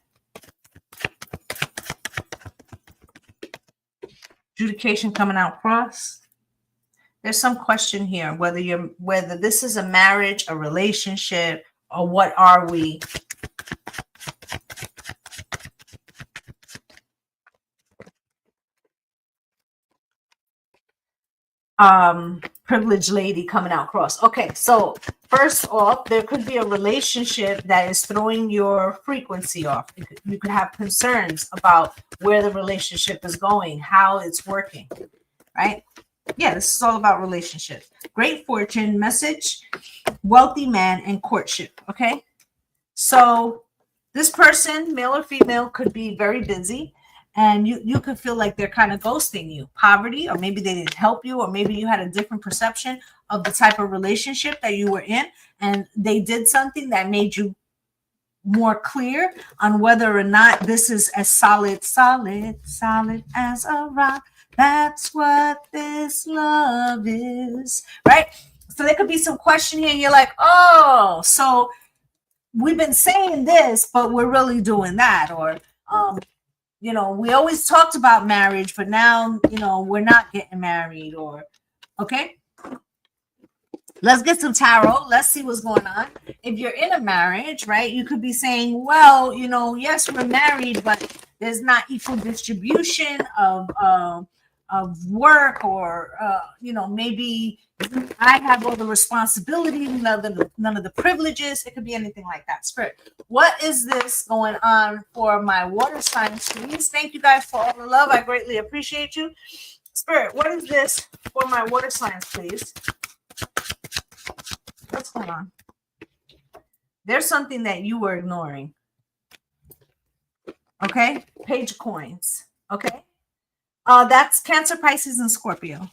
Speaker 1: adjudication coming out cross. There's some question here whether this is a marriage, a relationship, or what are we? Privileged lady coming out cross. Okay, so first off, there could be a relationship that is throwing your frequency off. You could have concerns about where the relationship is going, how it's working, right? Yeah, this is all about relationships. Great fortune, message, wealthy man, and courtship. Okay, so this person, male or female, could be very busy. And you could feel like they're kind of ghosting you. Poverty, or maybe they didn't help you, or maybe you had a different perception of the type of relationship that you were in, and they did something that made you more clear on whether or not this is as solid as a rock. That's what this love is, right? So there could be some question here. You're like, oh, so we've been saying this, but we're really doing that, or we always talked about marriage, but now, we're not getting married, or, okay. Let's get some tarot. Let's see what's going on. If you're in a marriage, right, you could be saying, well, yes, we're married, but there's not equal distribution of work, or, maybe I have all the responsibility, none of the privileges. It could be anything like that. Spirit, what is this going on for my water signs, please? Thank you guys for all the love. I greatly appreciate you. Spirit, what is this for my water signs, please? What's going on? There's something that you were ignoring. Okay, Page of Coins. Okay, that's Cancer, Pisces, and Scorpio.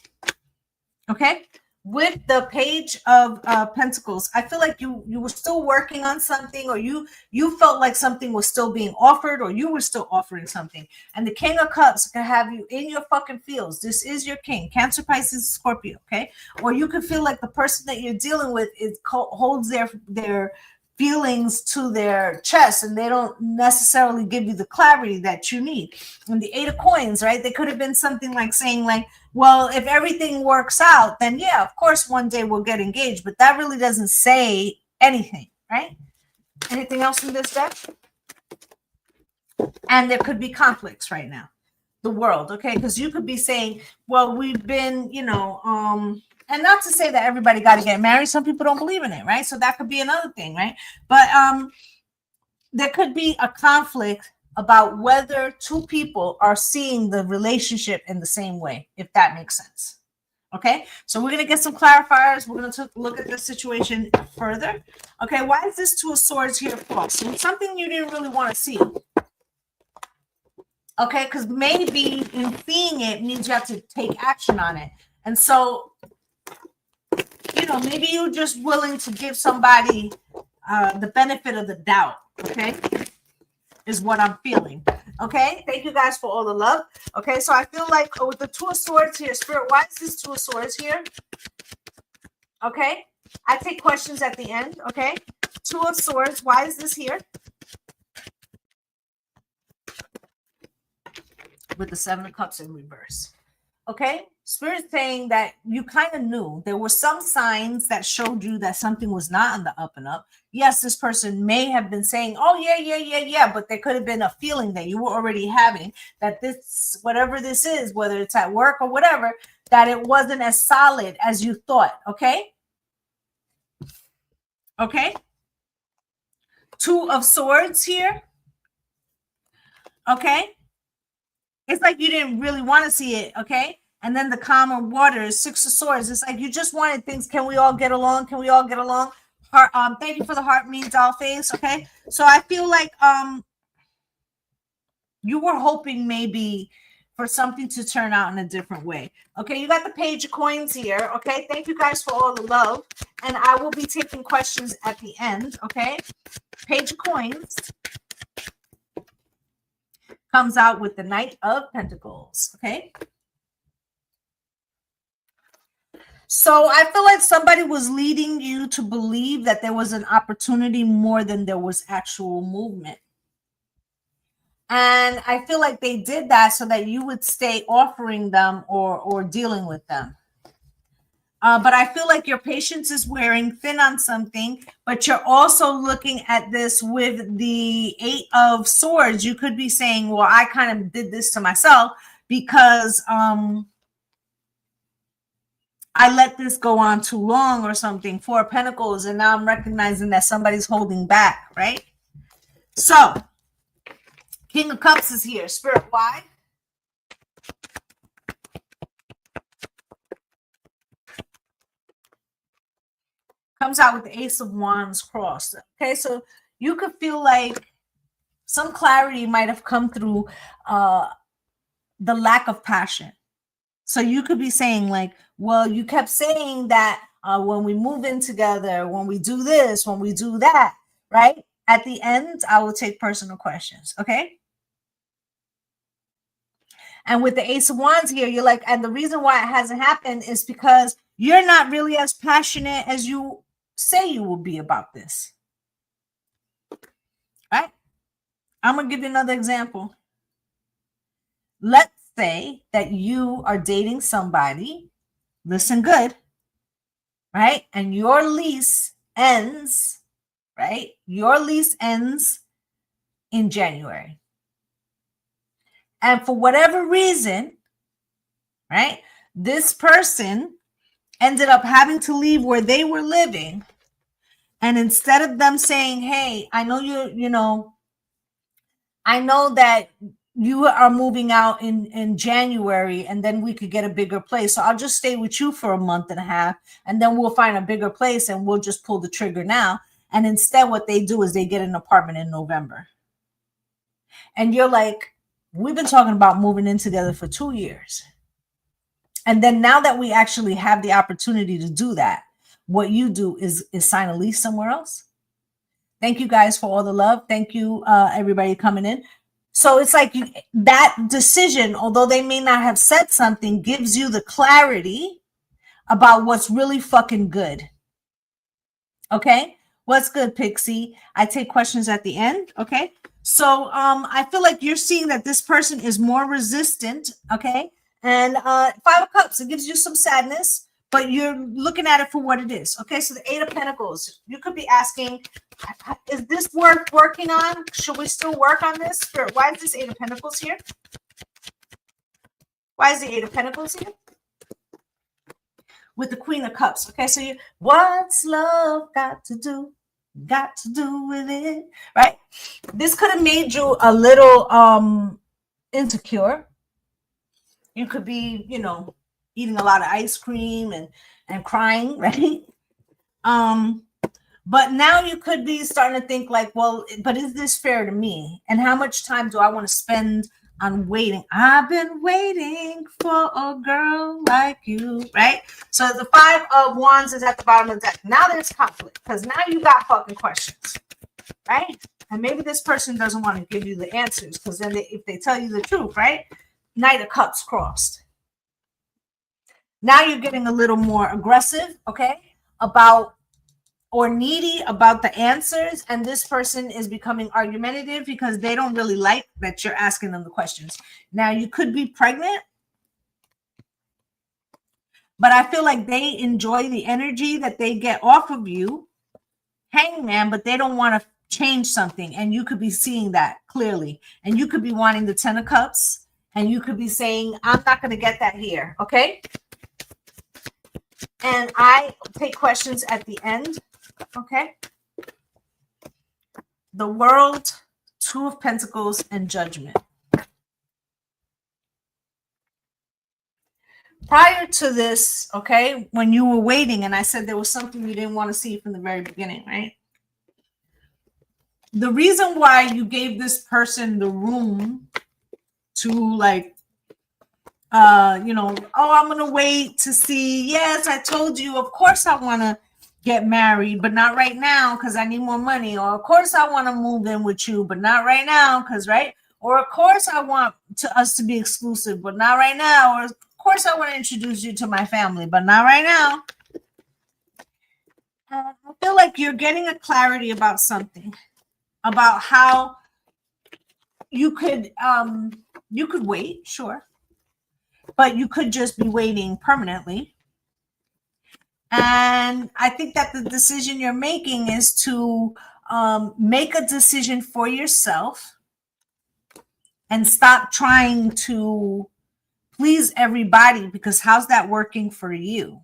Speaker 1: Okay, with the page of Pentacles, I feel like you were still working on something, or you felt like something was still being offered, or you were still offering something. And the King of Cups can have you in your fucking feels. This is your king, Cancer, Pisces, Scorpio, okay? Or you could feel like the person that you're dealing with holds their feelings to their chest, and they don't necessarily give you the clarity that you need. And the Eight of Coins, right? They could have been something like saying like, well, if everything works out, then yeah, of course one day we'll get engaged, but that really doesn't say anything, right? Anything else in this deck? And there could be conflicts right now. The World, okay? Because you could be saying, well, we've been, and not to say that everybody got to get married. Some people don't believe in it, right? So that could be another thing, right? But there could be a conflict about whether two people are seeing the relationship in the same way, if that makes sense. Okay, so we're going to get some clarifiers. We're going to look at the situation further. Okay, why is this Two of Swords here false? So it's something you didn't really want to see. Okay, because maybe in seeing it means you have to take action on it. And so, maybe you're just willing to give somebody the benefit of the doubt. Okay, is what I'm feeling. Okay, thank you guys for all the love. Okay, so I feel like with the Two of Swords here, Spirit, why is this Two of Swords here? Okay, I take questions at the end. Okay, Two of Swords, why is this here? With the Seven of Cups in reverse. Okay, Spirit saying that you kind of knew there were some signs that showed you that something was not on the up and up. Yes, this person may have been saying, oh, yeah, but there could have been a feeling that you were already having that this, whatever this is, whether it's at work or whatever, that it wasn't as solid as you thought. Okay. Okay. Two of Swords here. Okay. It's like you didn't really want to see it, okay? And then the calmer waters, Six of Swords. It's like you just wanted things. Can we all get along? Can we all get along? Heart, thank you for the heart means doll face, okay? So I feel like you were hoping maybe for something to turn out in a different way. Okay, you got the Page of Coins here, okay? Thank you guys for all the love. And I will be taking questions at the end, okay? Page of Coins comes out with the Knight of Pentacles, okay? So I feel like somebody was leading you to believe that there was an opportunity more than there was actual movement. And I feel like they did that so that you would stay offering them or dealing with them. But I feel like your patience is wearing thin on something, but you're also looking at this with the Eight of Swords. You could be saying, well, I kind of did this to myself because I let this go on too long or something. Four of Pentacles, and now I'm recognizing that somebody's holding back, right? So, King of Cups is here. Spirit, why? Comes out with the Ace of Wands crossed. Okay, so you could feel like some clarity might have come through the lack of passion. So you could be saying like, well, you kept saying that when we move in together, when we do this, when we do that, right? At the end, I will take personal questions, okay? And with the Ace of Wands here, you're like, and the reason why it hasn't happened is because you're not really as passionate as you say you will be about this, right? I'm going to give you another example. Let's say that you are dating somebody, listen good, right? And your lease ends, right? Your lease ends in January. And for whatever reason, right, this person ended up having to leave where they were living. And instead of them saying, hey, I know I know that you are moving out in January and then we could get a bigger place. So I'll just stay with you for a month and a half and then we'll find a bigger place and we'll just pull the trigger now. And instead what they do is they get an apartment in November. And you're like, we've been talking about moving in together for 2 years. And then now that we actually have the opportunity to do that, what you do is sign a lease somewhere else. Thank you guys for all the love. Thank you, everybody coming in. So it's like that decision, although they may not have said something, gives you the clarity about what's really fucking good. Okay? What's good, Pixie? I take questions at the end. Okay? So I feel like you're seeing that this person is more resistant. Okay? And Five of Cups, it gives you some sadness, but you're looking at it for what it is. Okay? So the Eight of Pentacles, you could be asking, is this worth working on? Should we still work on this? Spirit, why is this Eight of Pentacles here? Why is the Eight of Pentacles here? With the Queen of Cups. Okay, so what's love got to do with it, right? This could have made you a little insecure. You could be, eating a lot of ice cream and crying, right? But now you could be starting to think like, well, but is this fair to me? And how much time do I want to spend on waiting? I've been waiting for a girl like you, right? So the Five of Wands is at the bottom of the deck. Now there's conflict because now you got fucking questions, right? And maybe this person doesn't want to give you the answers because then if they tell you the truth, right? Knight of Cups crossed. Now you're getting a little more aggressive, okay, or needy about the answers, and this person is becoming argumentative because they don't really like that you're asking them the questions. Now you could be pregnant, but I feel like they enjoy the energy that they get off of you, Hangman, but they don't want to change something, and you could be seeing that clearly, and you could be wanting the Ten of Cups, and you could be saying, I'm not going to get that here, okay? And I take questions at the end. Okay. The World, Two of Pentacles, and Judgment. Prior to this, okay, when you were waiting and I said there was something you didn't want to see from the very beginning, right? The reason why you gave this person the room to like, oh, I'm going to wait to see. Yes, I told you, of course I want to get married, but not right now because I need more money. Or of course I want to move in with you, but not right now because, right? Or of course I want us to be exclusive, but not right now. Or of course I want to introduce you to my family, but not right now. I feel like you're getting a clarity about something, about how you could wait, sure, but you could just be waiting permanently. And I think that the decision you're making is to make a decision for yourself and stop trying to please everybody, because how's that working for you?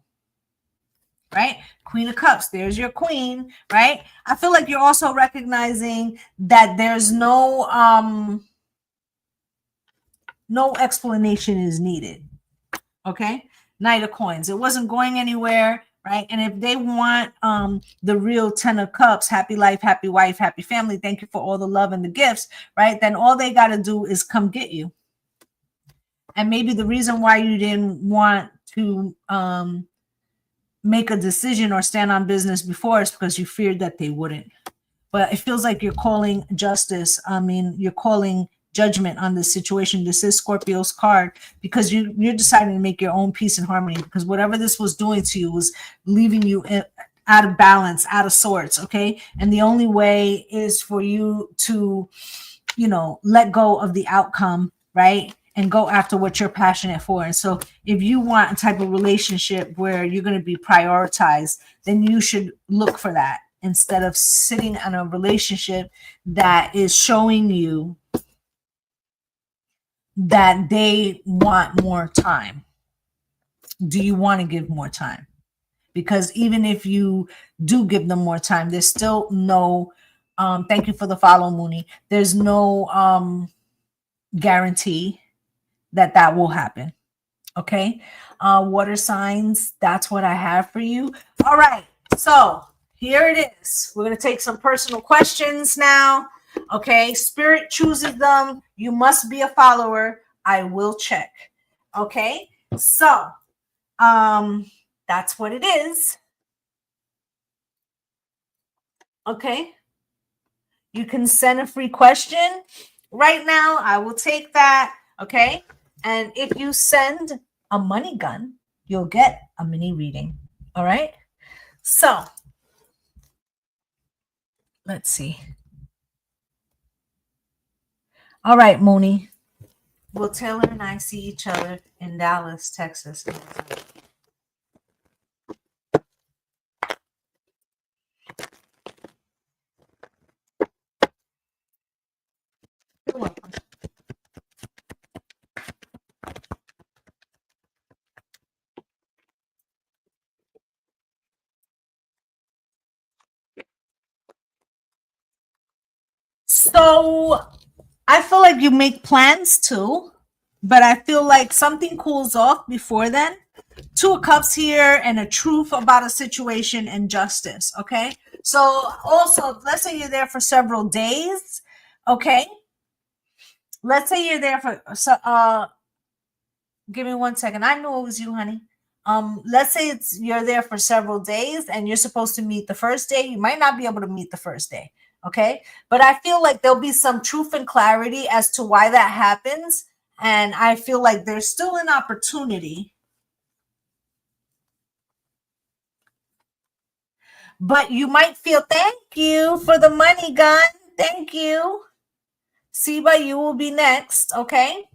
Speaker 1: Right? Queen of Cups, there's your queen, right? I feel like you're also recognizing that there's no explanation is needed. Okay? Knight of Coins. It wasn't going anywhere. Right. And if they want the real Ten of Cups, happy life, happy wife, happy family, thank you for all the love and the gifts, right? Then all they got to do is come get you. And maybe the reason why you didn't want to make a decision or stand on business before is because you feared that they wouldn't. But it feels like you're calling justice. I mean, you're calling judgment on this situation. This is Scorpio's card because you're deciding to make your own peace and harmony, because whatever this was doing to you was leaving you out of balance, out of sorts. Okay. And the only way is for you to, let go of the outcome, right? And go after what you're passionate for. And so if you want a type of relationship where you're going to be prioritized, then you should look for that instead of sitting in a relationship that is showing you that they want more time. Do you want to give more time? Because even if you do give them more time, there's still no, thank you for the follow, Mooney. There's no guarantee that will happen. Okay. Water signs, that's what I have for you. All right. So here it is. We're going to take some personal questions now. Okay, Spirit chooses them. You must be a follower. I will check. Okay, so That's what it is. Okay. You can send a free question right now. I will take that. Okay. And if you send a money gun, you'll get a mini reading. All right. So let's see. All right, Mooney. Will Taylor and I see each other in Dallas, Texas? You're welcome. So I feel like you make plans too, but I feel like something cools off before then. Two of Cups here and a truth about a situation and justice. Okay. So also, let's say you're there for several days. Okay. Let's say you're there for give me 1 second. I know it was you, honey. Let's say you're there for several days and you're supposed to meet the first day. You might not be able to meet the first day. Okay. But I feel like there'll be some truth and clarity as to why that happens. And I feel like there's still an opportunity. But you might feel, thank you for the money gun. Thank you. Siba, you will be next. Okay.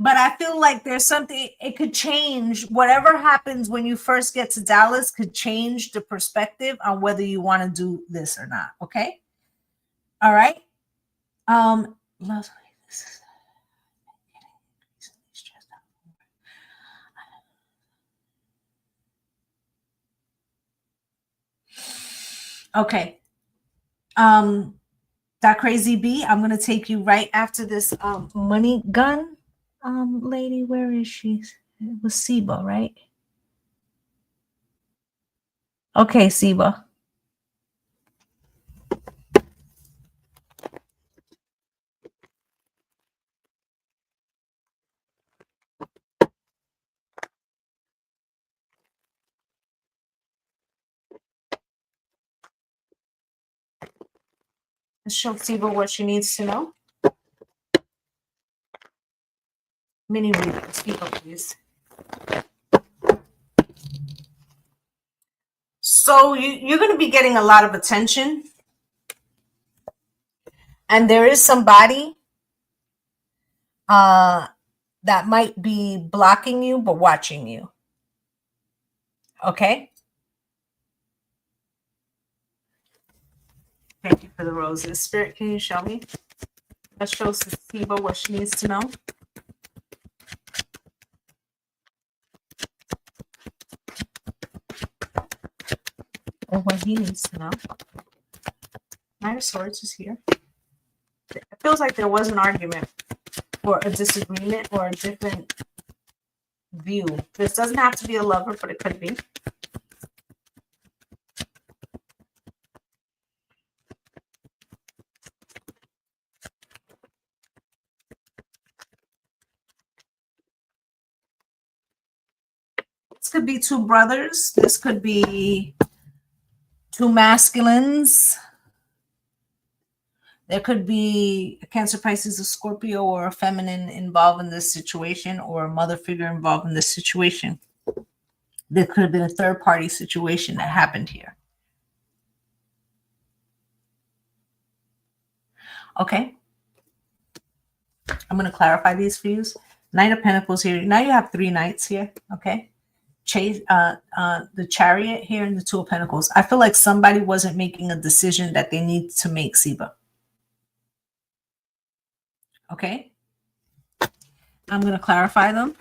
Speaker 1: But I feel like there's something, it could change. Whatever happens when you first get to Dallas could change the perspective on whether you want to do this or not. Okay. All right. Lovely. Okay. That crazy bee, I'm gonna take you right after this money gun. Lady, where is she? It was Siba, right? Okay, Siba. Let's show Siba what she needs to know. Mini reader, Siba, please. So you're going to be getting a lot of attention, and there is somebody that might be blocking you but watching you. Okay. Thank you for the roses. Spirit, can you show me? Let's show Siba what she needs to know. Or what he needs to know. Knight of Swords is here. It feels like there was an argument or a disagreement or a different view. This doesn't have to be a lover, but it could be. This could be two brothers. This could be two masculines. There could be a Cancer, Pisces, a Scorpio, or a feminine involved in this situation, or a mother figure involved in this situation. There could have been a third party situation that happened here. Okay. I'm going to clarify these for you. Knight of Pentacles here. Now you have 3 knights here. Okay. Chase, the Chariot here and the Two of Pentacles. I feel like somebody wasn't making a decision that they need to make, Siba. Okay. I'm going to clarify them.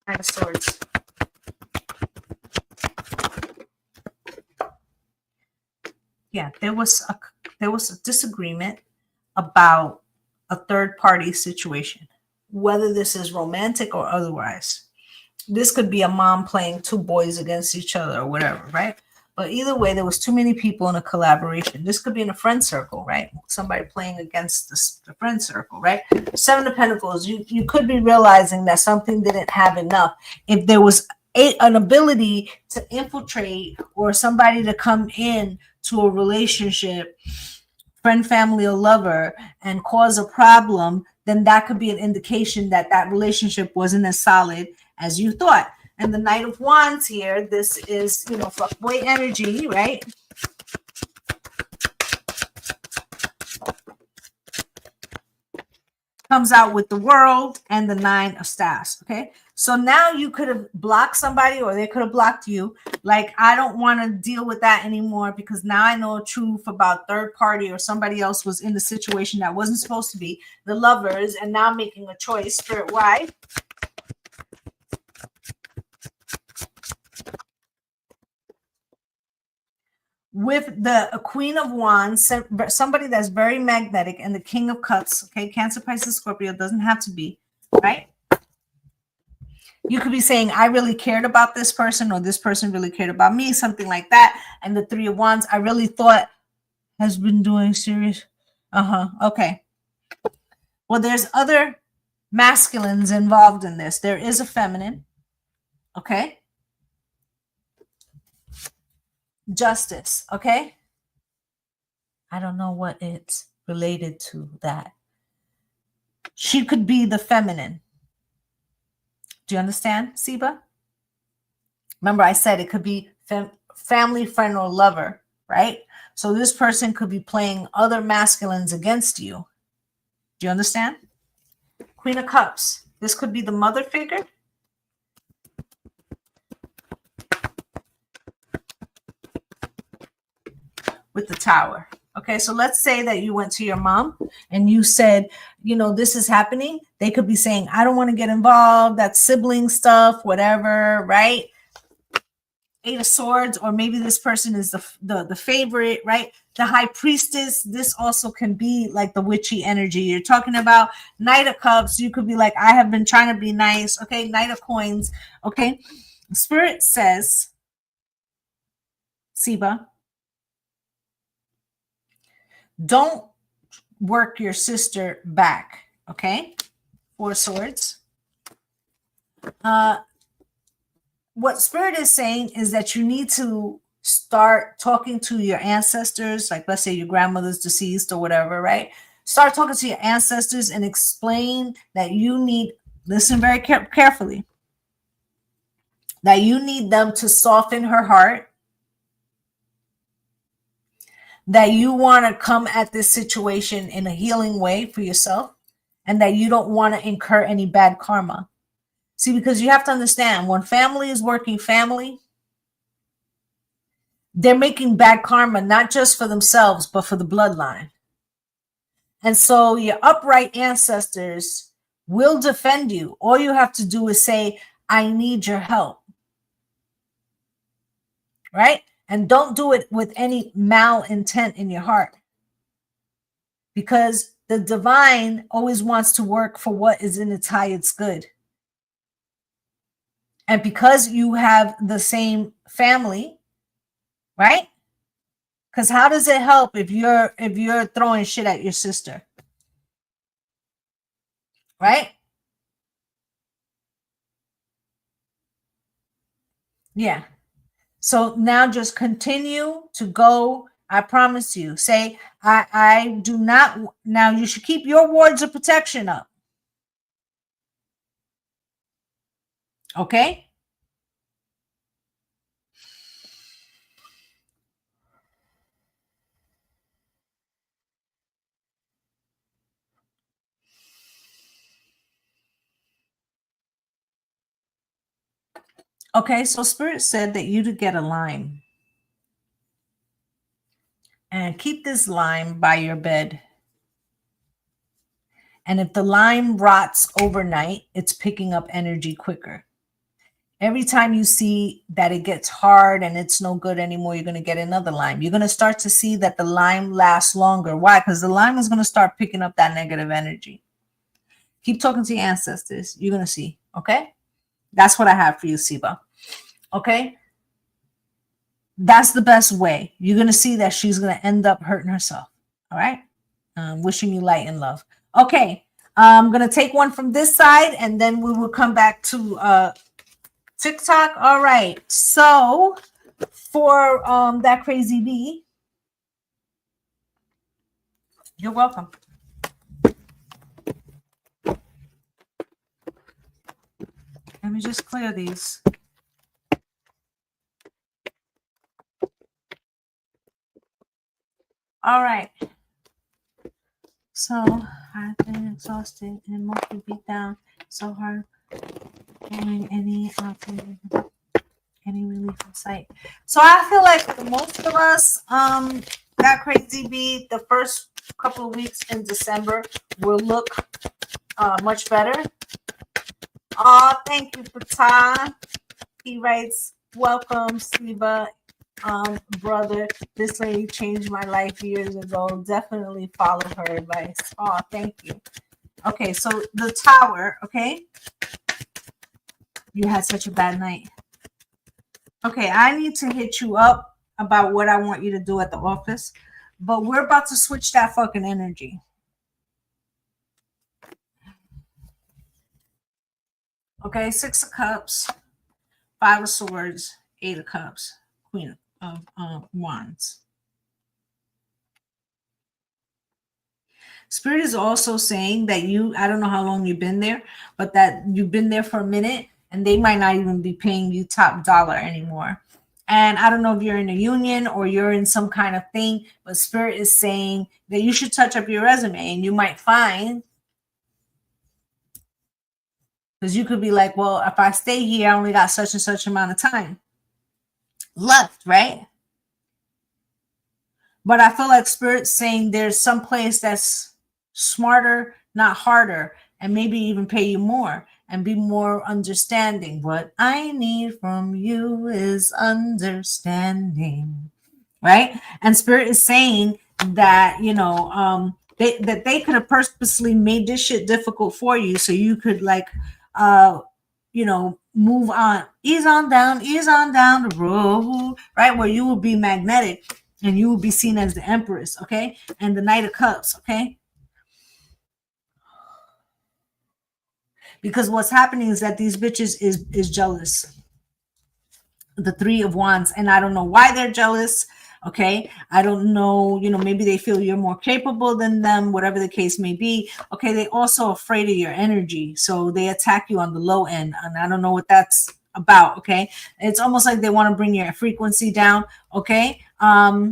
Speaker 1: Knight of Swords. Yeah, there was a disagreement about a third party situation. whether this is romantic or otherwise. This could be a mom playing two boys against each other or whatever, right? But either way, there was too many people in a collaboration. This could be in a friend circle, right? Somebody playing against the friend circle, right? Seven of Pentacles, you could be realizing that something didn't have enough. If there was an ability to infiltrate or somebody to come in to a relationship, friend, family, or lover, and cause a problem, then that could be an indication that that relationship wasn't as solid as you thought. And the Knight of Wands here, this is, fuckboy energy, right? Comes out with the World and the Nine of Staffs, okay? So now you could have blocked somebody or they could have blocked you. Like, I don't want to deal with that anymore because now I know truth about third party or somebody else was in the situation that wasn't supposed to be, the Lovers, and now making a choice. Spirit, why? With the Queen of Wands, somebody that's very magnetic, and the King of Cups, okay? Cancer, Pisces, Scorpio, doesn't have to be, right? You could be saying, I really cared about this person, or this person really cared about me, something like that. And the Three of Wands, I really thought has been doing serious. Okay. Well, there's other masculines involved in this. There is a feminine, okay? Justice, okay? I don't know what it's related to that. She could be the feminine. Do you understand, Siba? Remember, I said it could be family, friend, or lover, right? So this person could be playing other masculines against you. Do you understand? Queen of Cups. This could be the mother figure. With the Tower. Okay, so let's say that you went to your mom and you said, this is happening. They could be saying, I don't want to get involved. That's sibling stuff, whatever, right? Eight of Swords, or maybe this person is the favorite, right? The High Priestess. This also can be like the witchy energy you're talking about. Knight of Cups. You could be like, I have been trying to be nice. Okay, Knight of Coins. Okay, Spirit says, Siba, don't work your sister back, okay? Four Swords. What Spirit is saying is that you need to start talking to your ancestors, like let's say your grandmother's deceased or whatever, right? Start talking to your ancestors and explain that you need, listen very carefully, that you need them to soften her heart, that you want to come at this situation in a healing way for yourself, and that you don't want to incur any bad karma. See, because you have to understand, when family is working family, they're making bad karma, not just for themselves, but for the bloodline. And so your upright ancestors will defend you. All you have to do is say, I need your help. Right? And don't do it with any malintent in your heart. Because the divine always wants to work for what is in its highest good. And because you have the same family, right? Because how does it help if you're throwing shit at your sister? Right? Yeah. So now just continue to go. I promise you. Say, I do not. Now you should keep your wards of protection up. Okay? Okay, so Spirit said that you to get a lime. And keep this lime by your bed. And if the lime rots overnight, it's picking up energy quicker. Every time you see that it gets hard and it's no good anymore, you're going to get another lime. You're going to start to see that the lime lasts longer. Why? Because the lime is going to start picking up that negative energy. Keep talking to your ancestors. You're going to see. Okay. That's what I have for you, Siba. Okay. That's the best way. You're going to see that she's going to end up hurting herself. All right. Wishing you light and love. Okay. I'm going to take one from this side and then we will come back to TikTok. All right. So for that crazy bee, you're welcome. Let me just clear these. All right. So I've been exhausted and mostly beat down so hard, getting any relief in sight. So I feel like most of us, that crazy bee, the first couple of weeks in December will look much better. Oh, thank you, Pata. He writes, welcome, Siba. Brother, this lady changed my life years ago. Definitely follow her advice. Oh, thank you. Okay, so the tower, okay? You had such a bad night. Okay, I need to hit you up about what I want you to do at the office, but we're about to switch that fucking energy. Okay, 6 of Cups, 5 of Swords, 8 of Cups, Queen of Wands. Spirit is also saying that I don't know how long you've been there, but that you've been there for a minute and they might not even be paying you top dollar anymore. And I don't know if you're in a union or you're in some kind of thing, but Spirit is saying that you should touch up your resume and you might find, because you could be like, well, if I stay here, I only got such and such amount of time left, right? But I feel like Spirit's saying there's some place that's smarter, not harder, and maybe even pay you more and be more understanding. What I need from you is understanding, right? And Spirit is saying that, they could have purposely made this shit difficult for you so you could move on, ease on down the road, right? Where you will be magnetic and you will be seen as the Empress, okay? And the Knight of Cups, okay? Because what's happening is that these bitches is jealous. The 3 of Wands, and I don't know why they're jealous. Okay, I don't know, maybe they feel you're more capable than them, whatever the case may be. Okay, they also afraid of your energy, so they attack you on the low end, and I don't know what that's about. Okay, it's almost like they want to bring your frequency down. Okay, Bomba,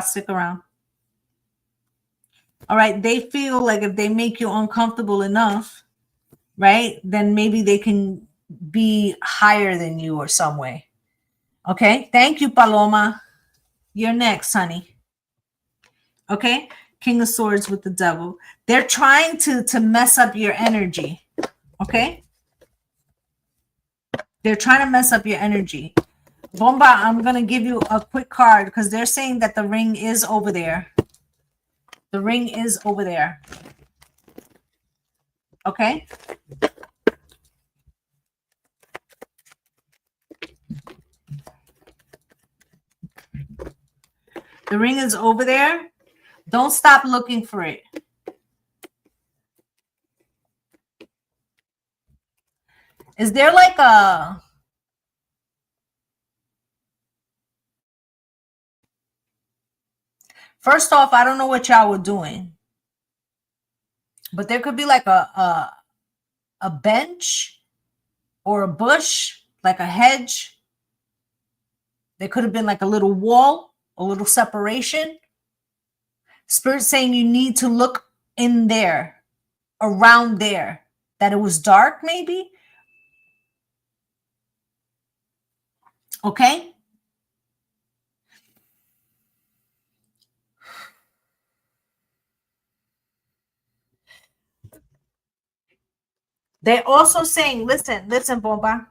Speaker 1: stick around. All right, they feel like if they make you uncomfortable enough, right, then maybe they can be higher than you or some way. Okay, thank you, Paloma. You're next, honey. Okay, King of Swords with the Devil. They're trying to mess up your energy. Okay, they're trying to mess up your energy. Bomba, I'm gonna give you a quick card because they're saying that the ring is over there. The ring is over there. Okay. The ring is over there. Don't stop looking for it. Is there like a... First off, I don't know what y'all were doing, but there could be like a bench or a bush, like a hedge. There could have been like a little wall, a little separation. Spirit saying you need to look in there, around there, that it was dark maybe. Okay. They're also saying, listen, Bomba.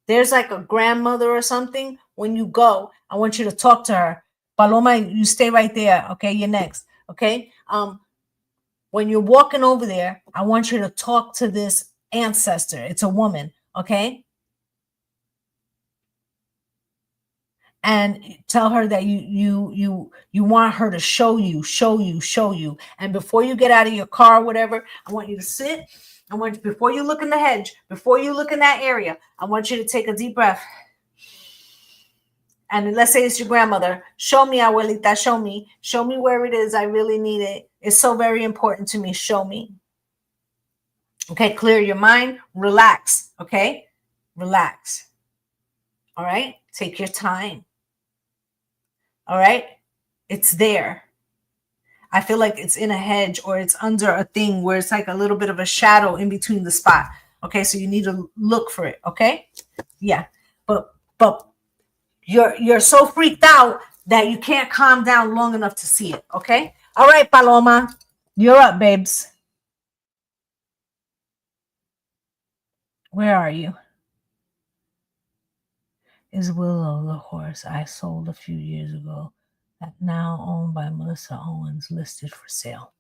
Speaker 1: There's like a grandmother or something. When you go, I want you to talk to her. Paloma, you stay right there. Okay, you're next. Okay. When you're walking over there, I want you to talk to this ancestor. It's a woman. Okay. And tell her that you want her to show you. And before you get out of your car, or whatever, I want you to sit. I want, before you look in the hedge, before you look in that area, I want you to take a deep breath. And let's say it's your grandmother. Show me, abuelita, show me. Show me where it is. I really need it. It's so very important to me. Show me. Okay, clear your mind. Relax. Okay, relax. All right, take your time. All right, it's there. I feel like it's in a hedge or it's under a thing where it's like a little bit of a shadow in between the spot. Okay, so you need to look for it. Okay, yeah, but you're so freaked out that you can't calm down long enough to see it. Okay, all right, Paloma, you're up, babes. Where are you? Is Willow the horse I sold a few years ago that now owned by Melissa Owens, listed for sale?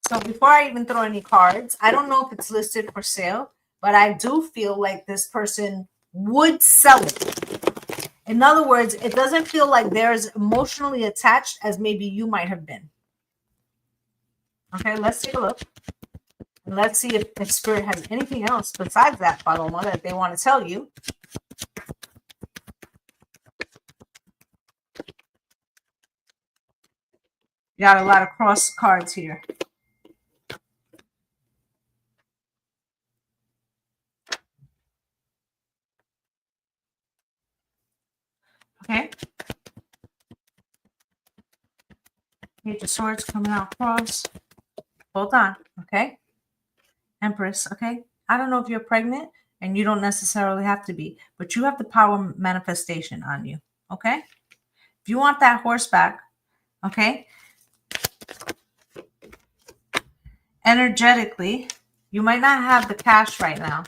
Speaker 1: So before I even throw any cards, I don't know if it's listed for sale, but I do feel like this person would sell it. In other words, it doesn't feel like they're as emotionally attached as maybe you might have been. Okay, let's take a look. And let's see if Spirit has anything else besides that, Paloma, that they want to tell you. You got a lot of cross cards here. Okay. Page of Swords coming out cross. Hold on. Okay. Empress. Okay. I don't know if you're pregnant, and you don't necessarily have to be, but you have the power manifestation on you. Okay. If you want that horse back, okay, energetically, you might not have the cash right now,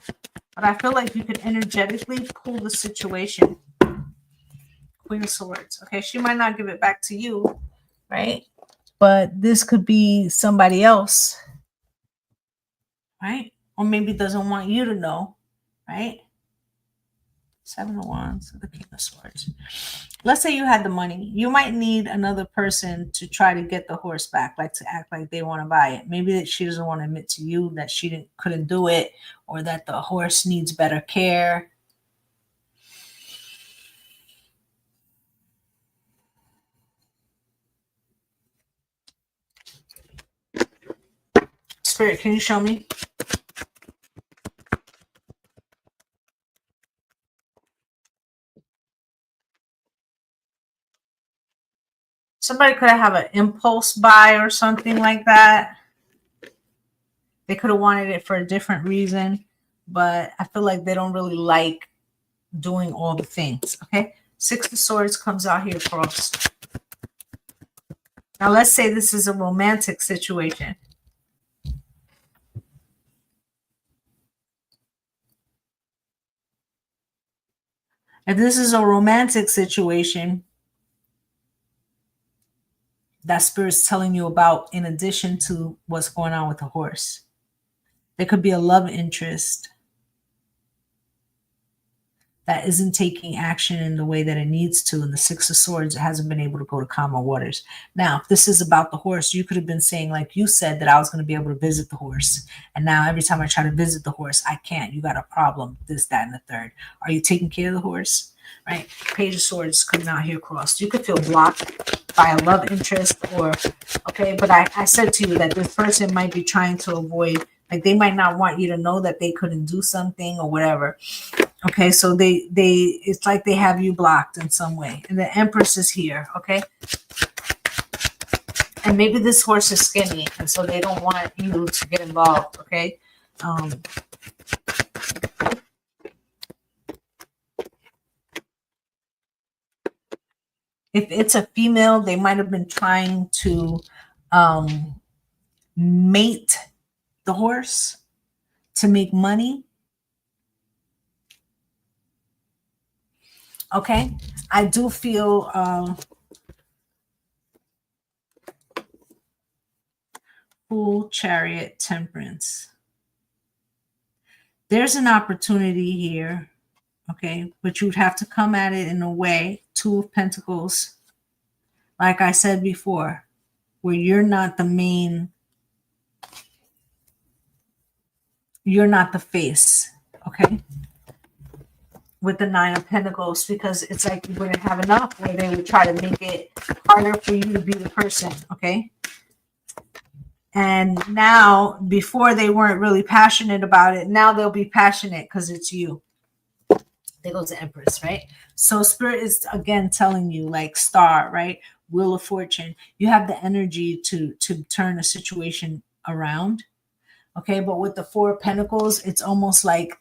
Speaker 1: but I feel like you could energetically pull the situation. Queen of Swords. Okay. She might not give it back to you, right? But this could be somebody else, right? Or maybe doesn't want you to know, right? Seven of Wands, the King of Swords. Let's say you had the money. You might need another person to try to get the horse back, like to act like they want to buy it. Maybe that she doesn't want to admit to you that she couldn't do it, or that the horse needs better care. Spirit, can you show me? Somebody could have an impulse buy or something like that. They could have wanted it for a different reason, but I feel like they don't really like doing all the things. Okay. Six of Swords comes out here crossed. Now let's say this is a romantic situation. If this is a romantic situation that Spirit's telling you about, in addition to what's going on with the horse, there could be a love interest that isn't taking action in the way that it needs to. And the Six of Swords hasn't been able to go to calmer waters. Now, if this is about the horse, you could have been saying, like you said, that I was going to be able to visit the horse. And now every time I try to visit the horse, I can't. You got a problem, this, that, and the third. Are you taking care of the horse? Right? Page of Swords coming out here crossed. You could feel blocked by a love interest, or, okay, but I said to you that this person might be trying to avoid, like they might not want you to know that they couldn't do something or whatever. Okay, so they it's like they have you blocked in some way. And the Empress is here, okay? And maybe this horse is skinny, and so they don't want you to get involved, okay? If it's a female, they might have been trying to um, mate the horse to make money. Okay. I do feel Fool, Chariot, Temperance. There's an opportunity here. Okay. But you'd have to come at it in a way. Two of Pentacles. Like I said before, where you're not the main, you're not the face. Okay. With the Nine of Pentacles, because it's like you wouldn't have enough, where they would try to make it harder for you to be the person. Okay. And now, before they weren't really passionate about it, now they'll be passionate because it's you. There goes the Empress, right? So Spirit is again telling you, like Star, right? Wheel of Fortune. You have the energy to turn a situation around. Okay, but with the Four of Pentacles, it's almost like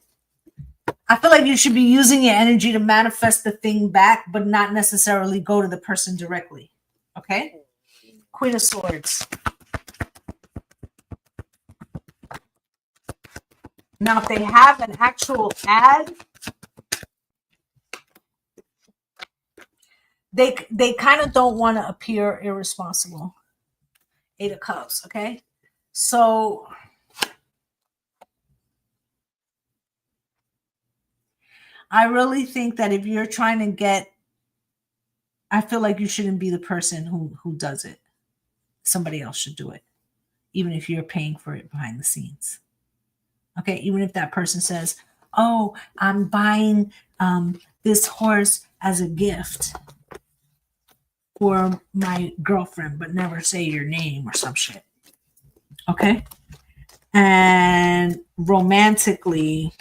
Speaker 1: I feel like you should be using your energy to manifest the thing back, but not necessarily go to the person directly. Okay? Queen of Swords. Now, if they have an actual ad, they kind of don't want to appear irresponsible. Eight of Cups, okay? So I really think that if you're trying to get, I feel like you shouldn't be the person who does it. Somebody else should do it, even if you're paying for it behind the scenes. Okay, even if that person says, "Oh, I'm buying this horse as a gift for my girlfriend," but never say your name or some shit. Okay, and romantically,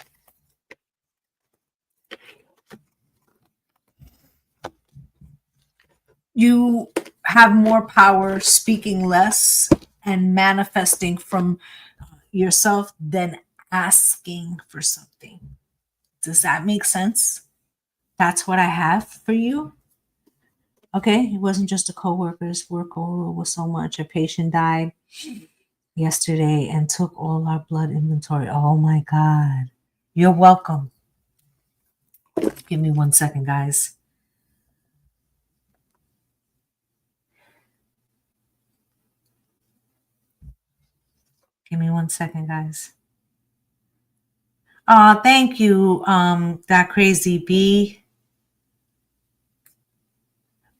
Speaker 1: you have more power speaking less and manifesting from yourself than asking for something. Does that make sense? That's what I have for you. Okay, it wasn't just a coworker's workload was so much. A patient died yesterday and took all our blood inventory. Oh my God. You're welcome. Give me 1 second, guys. Give me 1 second, guys. Thank you, that crazy bee.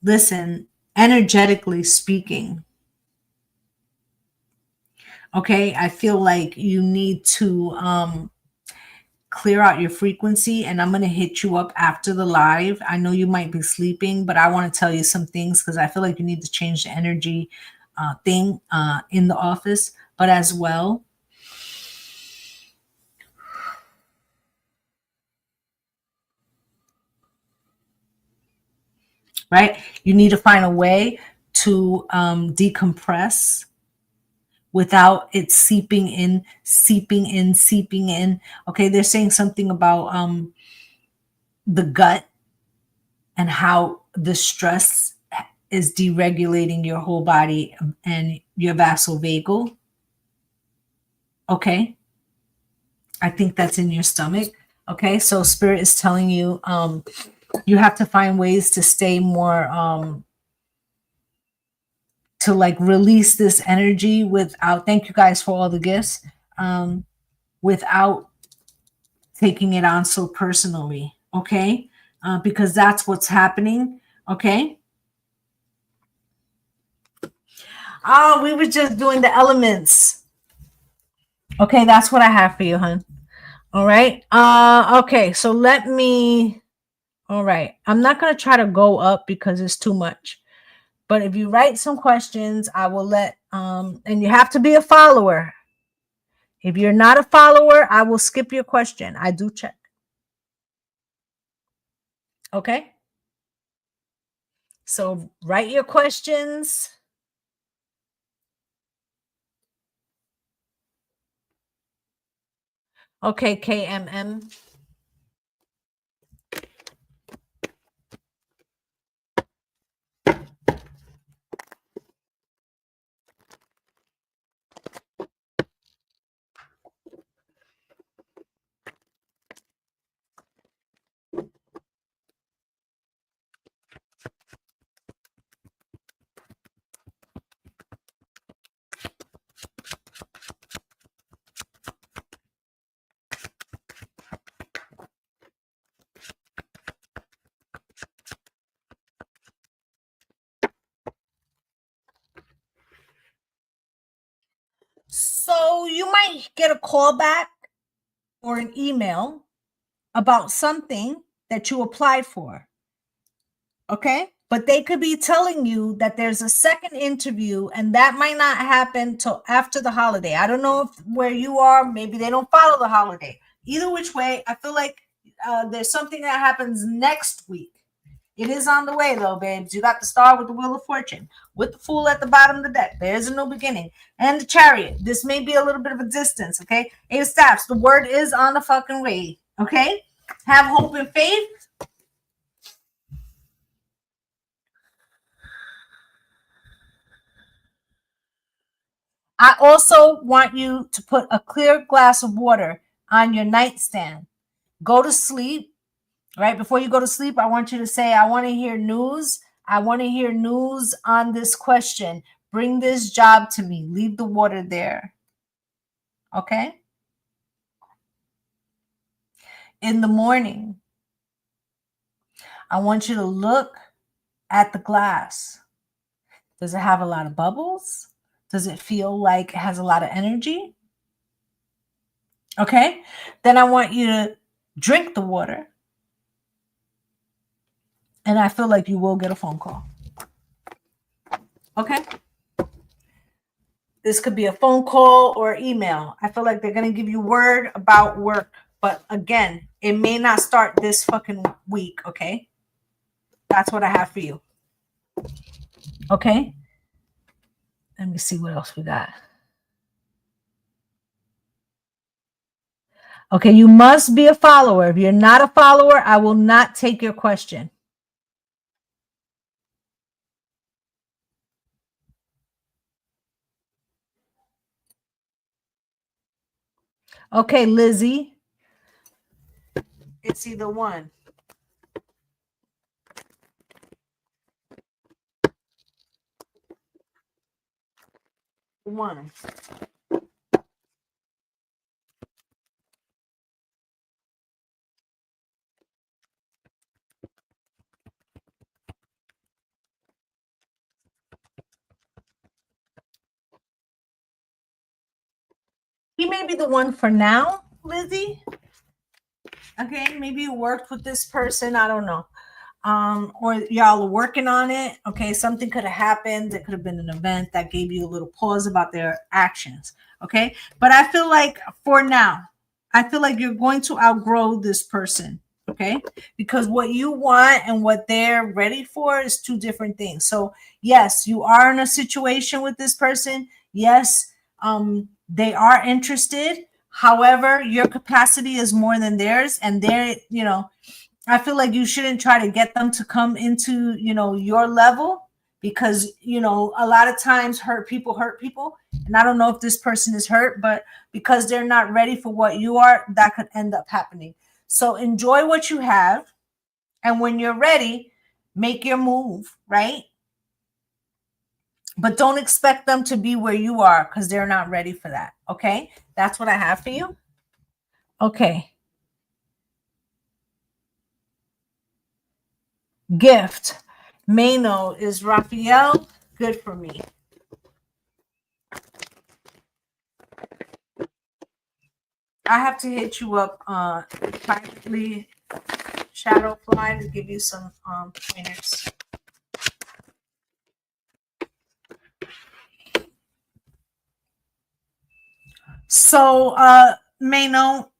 Speaker 1: Listen, energetically speaking, okay, I feel like you need to clear out your frequency, and I'm going to hit you up after the live. I know you might be sleeping, but I want to tell you some things because I feel like you need to change the energy thing in the office, but as well, right? You need to find a way to decompress without it seeping in, seeping in, seeping in. Okay, they're saying something about the gut and how the stress is deregulating your whole body and your vasovagal. Okay, I think that's in your stomach. Okay, so Spirit is telling you you have to find ways to stay more to like release this energy without, thank you guys for all the gifts, without taking it on so personally. Okay, because that's what's happening. Okay. Oh, we were just doing the elements. Okay, that's what I have for you, hon. All right. Okay, so let me, all right. I'm not gonna try to go up because it's too much. But if you write some questions, I will let and you have to be a follower. If you're not a follower, I will skip your question. I do check. Okay. So write your questions. Okay, KMM. So you might get a call back or an email about something that you applied for. Okay. But they could be telling you that there's a second interview and that might not happen till after the holiday. I don't know if where you are, maybe they don't follow the holiday. Either which way, I feel like there's something that happens next week. It is on the way, though, babes. You got the star with the wheel of fortune, with the fool at the bottom of the deck. There's a new beginning. And the chariot. This may be a little bit of a distance, okay? Eight of staffs. The word is on the fucking way, okay? Have hope and faith. I also want you to put a clear glass of water on your nightstand. Go to sleep. Right before you go to sleep, I want you to say, I want to hear news. I want to hear news on this question. Bring this job to me. Leave the water there. Okay? In the morning, I want you to look at the glass. Does it have a lot of bubbles? Does it feel like it has a lot of energy? Okay? Then I want you to drink the water. And I feel like you will get a phone call. Okay? This could be a phone call or email. I feel like they're going to give you word about work. But again, it may not start this fucking week, okay? That's what I have for you. Okay? Let me see what else we got. Okay, you must be a follower. If you're not a follower, I will not take your question. Okay, Lizzie. It's either one. One. He may be the one for now, Lizzie. Okay, maybe you worked with this person. I don't know. Or y'all are working on it. Okay, something could have happened. It could have been an event that gave you a little pause about their actions. Okay, but I feel like for now, I feel like you're going to outgrow this person. Okay, because what you want and what they're ready for is two different things. So yes, you are in a situation with this person. Yes, they are interested. However, your capacity is more than theirs, and they're, I feel like you shouldn't try to get them to come into, your level, because, a lot of times hurt people. And I don't know if this person is hurt, but because they're not ready for what you are, that could end up happening. So enjoy what you have. And when you're ready, make your move, right? But don't expect them to be where you are, because they're not ready for that. Okay. That's what I have for you. Okay. Gift. Mano, is Raphael good for me? I have to hit you up privately, Shadowfly, to give you some pointers. So, Mano,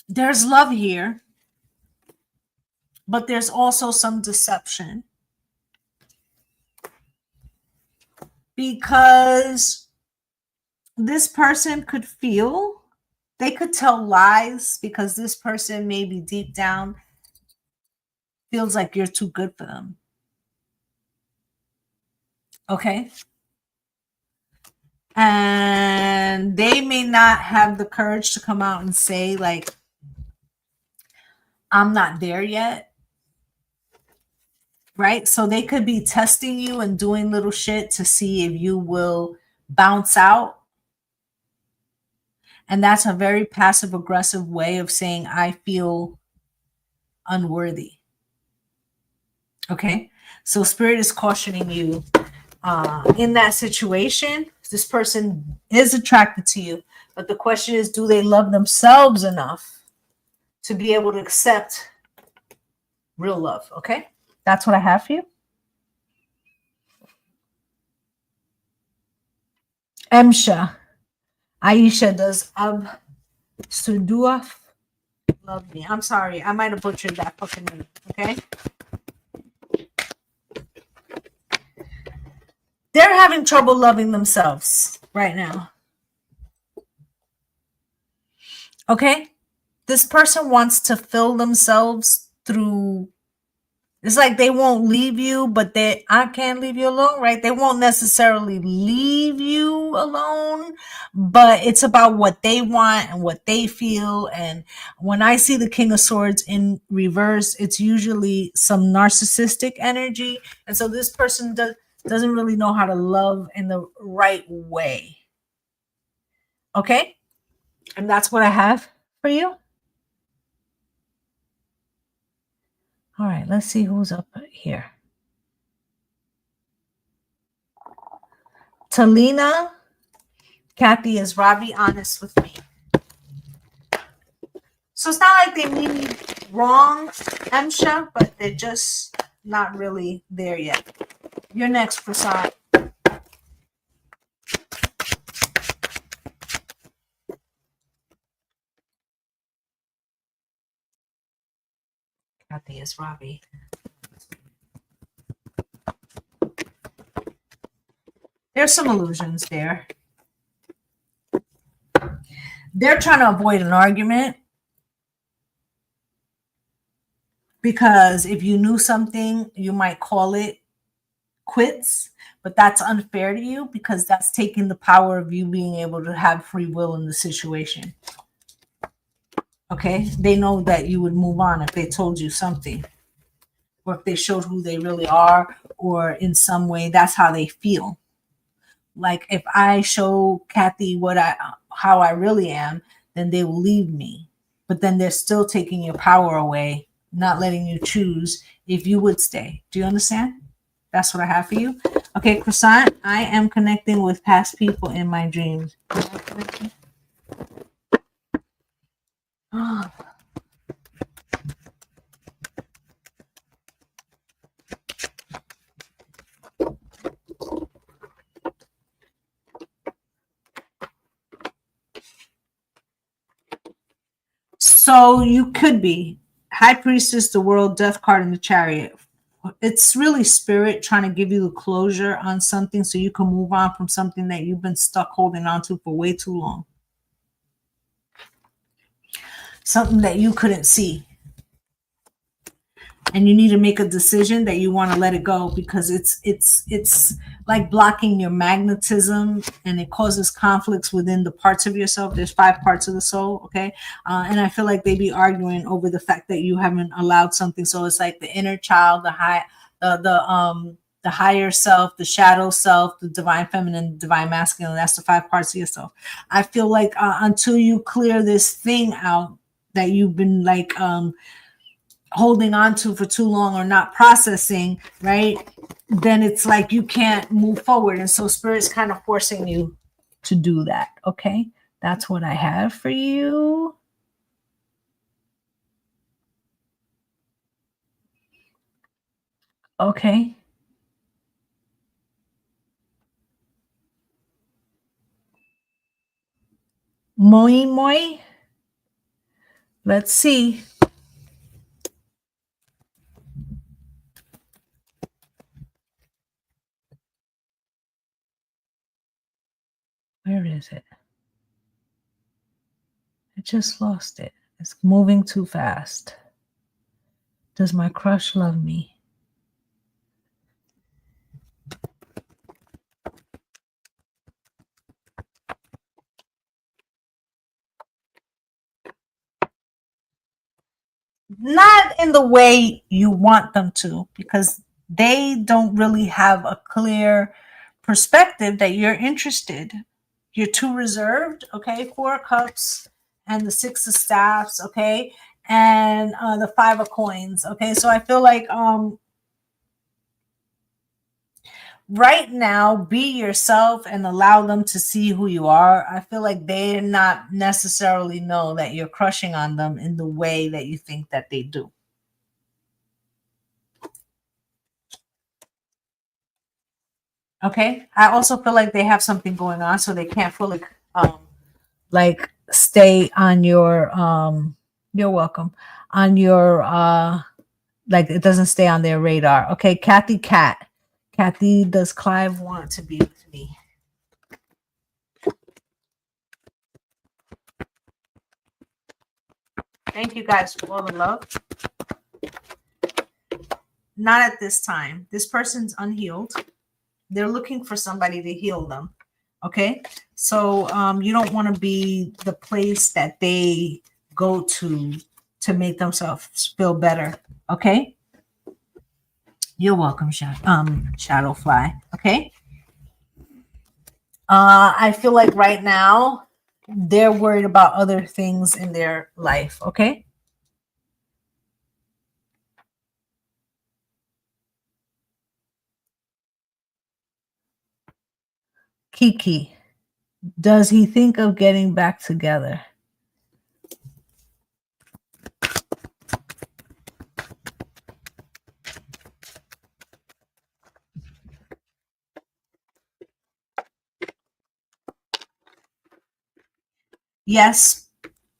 Speaker 1: there's love here, but there's also some deception, because this person could feel, they could tell lies, because this person maybe deep down feels like you're too good for them. Okay. And they may not have the courage to come out and say, like, I'm not there yet. Right? So they could be testing you and doing little shit to see if you will bounce out. And that's a very passive aggressive way of saying, I feel unworthy. Okay. So Spirit is cautioning you in that situation This person is attracted to you, but the question is, do they love themselves enough to be able to accept real love? Okay, that's what I have for you. Emsha, Aisha, does Absuduaf love me? I'm sorry, I might have butchered that fucking name. Okay, they're having trouble loving themselves right now. Okay, this person wants to fill themselves through. It's like they won't leave you, but I can't leave you alone, right? They won't necessarily leave you alone, but it's about what they want and what they feel. And when I see the King of Swords in reverse, it's usually some narcissistic energy. And so this person doesn't really know how to love in the right way. Okay? And that's what I have for you. All right, let's see who's up here. Talina, Kathy, is Robbie honest with me? So it's not like they mean me wrong, Emsha, but they're just not really there yet. You're next, Prasad. Kathy is Robbie. There's some illusions there. They're trying to avoid an argument because if you knew something, you might call it quits, but that's unfair to you because that's taking the power of you being able to have free will in the situation. Okay? They know that you would move on if they told you something, or if they showed who they really are, or in some way that's how they feel. Like if I show Kathy how I really am, then they will leave me. But then they're still taking your power away, not letting you choose if you would stay. Do you understand? That's what I have for you. Okay, Croissant, I am connecting with past people in my dreams. Oh. So you could be High Priestess, the World, Death card, and the Chariot. It's really spirit trying to give you the closure on something so you can move on from something that you've been stuck holding on to for way too long. Something that you couldn't see. And you need to make a decision that you want to let it go because it's like blocking your magnetism, and it causes conflicts within the parts of yourself. There's 5 parts of the soul, okay? And I feel like they be arguing over the fact that you haven't allowed something. So it's like the inner child, the higher self, the shadow self, the divine feminine, divine masculine. That's the 5 parts of yourself. I feel like until you clear this thing out that you've been like holding on to for too long or not processing, right? Then it's like you can't move forward. And so spirit's kind of forcing you to do that. Okay. That's what I have for you. Okay. Moi moi. Let's see. Where is it? I just lost it. It's moving too fast. Does my crush love me? Not in the way you want them to, because they don't really have a clear perspective that you're interested. You're too reserved. Okay, 4 of Cups and the 6 of Staffs. Okay, and the 5 of Coins. Okay, so I feel like right now, be yourself and allow them to see who you are. I feel like they not necessarily know that you're crushing on them in the way that you think that they do. Okay. I also feel like they have something going on, so they can't fully like stay on your you're welcome, on your like it doesn't stay on their radar. Okay, Kathy Cat. Kathy, does Clive want to be with me? Thank you guys for all the love. Not at this time. This person's unhealed. They're looking for somebody to heal them. Okay. So you don't want to be the place that they go to make themselves feel better. Okay. You're welcome, Shadowfly. Okay. I feel like right now they're worried about other things in their life. Okay. Kiki, does he think of getting back together? Yes,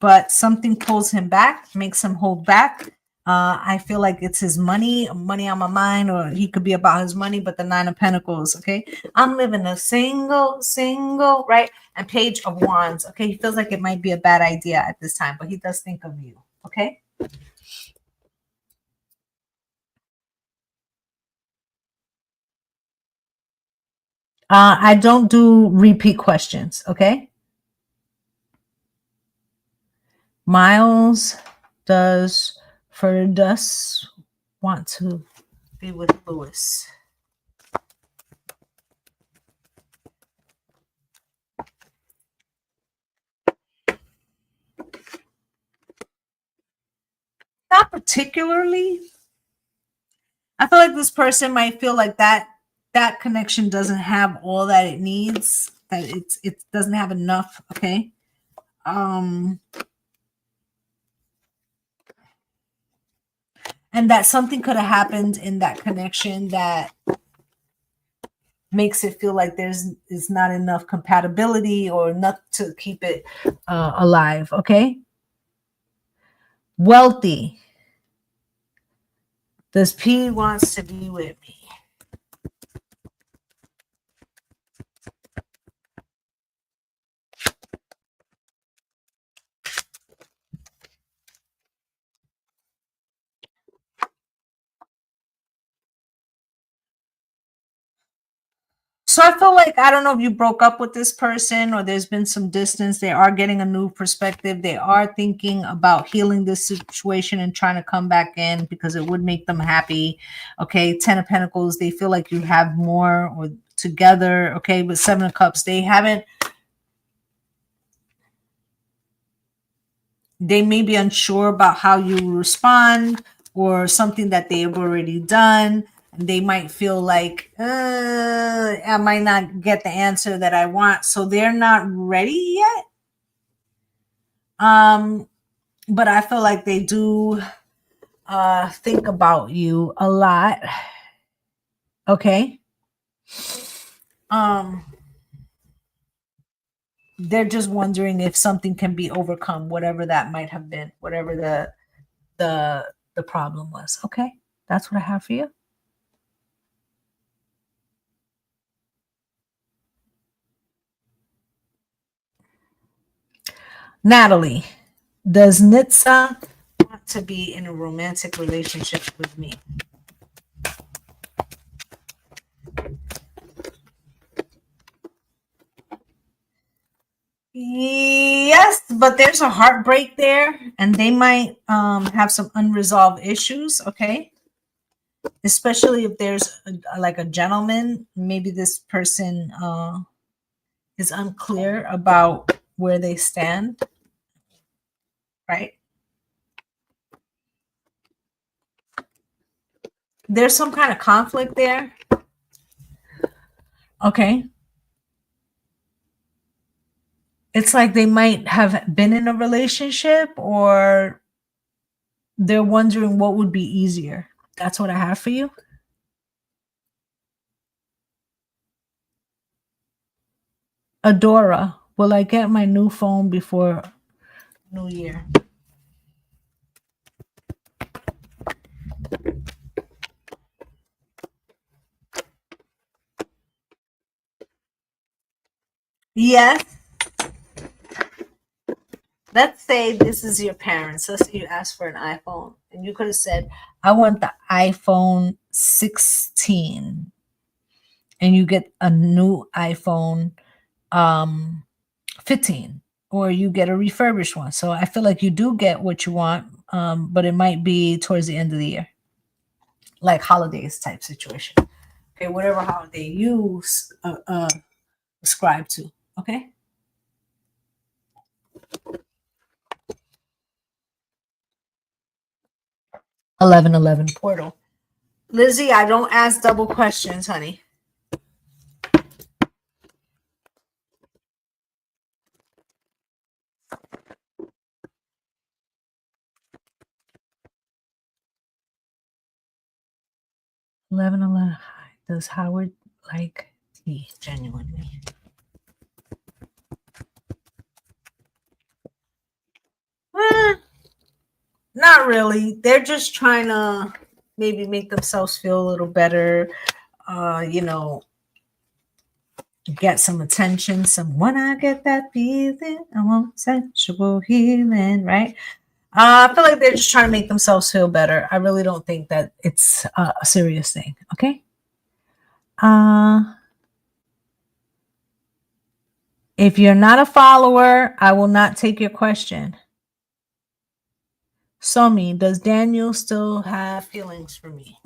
Speaker 1: but something pulls him back, makes him hold back. I feel like it's his money on my mind, or he could be about his money, but the Nine of Pentacles, okay? I'm living a single, right? And Page of Wands, okay? He feels like it might be a bad idea at this time, but he does think of you, okay? I don't do repeat questions, okay? Miles, does Ferdus want to be with Lewis? Not particularly. I feel like this person might feel like that connection doesn't have all that it needs, that it doesn't have enough, okay? Um and that something could have happened in that connection that makes it feel like there's is not enough compatibility or enough to keep it alive, okay? Wealthy, does P wants to be with me? So I feel like, I don't know if you broke up with this person or there's been some distance. They are getting a new perspective. They are thinking about healing this situation and trying to come back in because it would make them happy. Okay, Ten of Pentacles, they feel like you have more or together. Okay, but Seven of Cups, they may be unsure about how you respond or something that they have already done. And they might feel like, I might not get the answer that I want. So they're not ready yet. But I feel like they do think about you a lot. Okay. Um, they're just wondering if something can be overcome, whatever that might have been, whatever the problem was. Okay. That's what I have for you. Natalie, does Nitsa want to be in a romantic relationship with me? Yes, but there's a heartbreak there, and they might have some unresolved issues. Okay, especially if there's like a gentleman. Maybe this person is unclear about where they stand. Right? There's some kind of conflict there. Okay. It's like they might have been in a relationship or they're wondering what would be easier. That's what I have for you. Adora, will I get my new phone before New Year? Yes. Let's say this is your parents. Let's say you asked for an iPhone and you could have said, I want the iPhone 16 and you get a new iPhone 15 or you get a refurbished one. So I feel like you do get what you want, but it might be towards the end of the year, like holidays type situation. Okay, whatever holiday you ascribe to. Okay. 1111 portal. Lizzie, I don't ask double questions, honey. Eleven eleven. Does Howard like tea genuinely? Eh, not really. They're just trying to maybe make themselves feel a little better. You know, get some attention. Some when I get that feeling, I want sensual healing, right? I feel like they're just trying to make themselves feel better. I really don't think that it's a serious thing. Okay. Uh, if you're not a follower, I will not take your question. Somi, does Daniel still have feelings for me?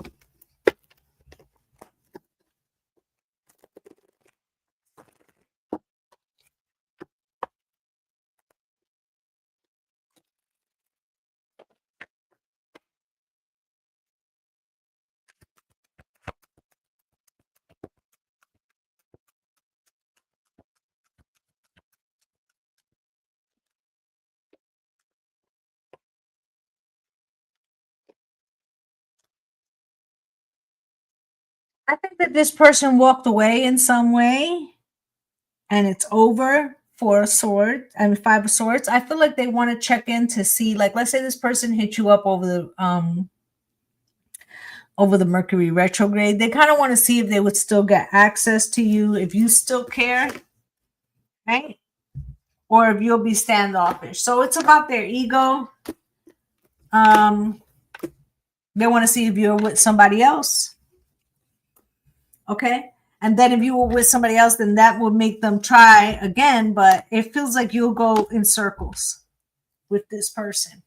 Speaker 1: I think that this person walked away in some way and it's over for a sword. I mean, five of swords. I feel like they want to check in to see, like, let's say this person hit you up over the Mercury retrograde. They kind of want to see if they would still get access to you, if you still care, right? Or if you'll be standoffish. So it's about their ego. Um, they want to see if you're with somebody else. Okay. And then if you were with somebody else, then that would make them try again. But it feels like you'll go in circles with this person.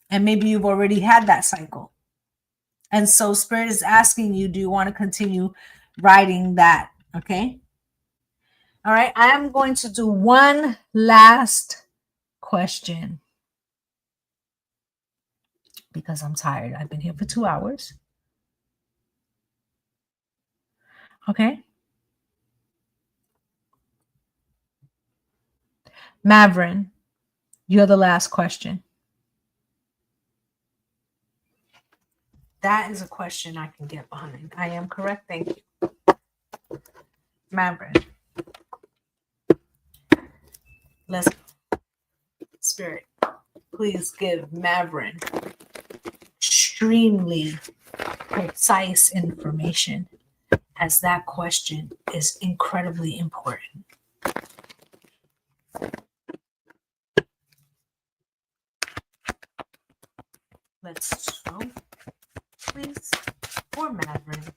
Speaker 1: And maybe you've already had that cycle. And so Spirit is asking you, do you want to continue riding that? Okay. All right. I am going to do one last question because I'm tired. I've been here for 2 hours. Okay. Mavrin, you're the last question. That is a question I can get behind. I am correct. Thank you. Mavrin. Let's go. Spirit, please give Mavrin extremely precise information as that question is incredibly important. Let's go, please, for Mavrin.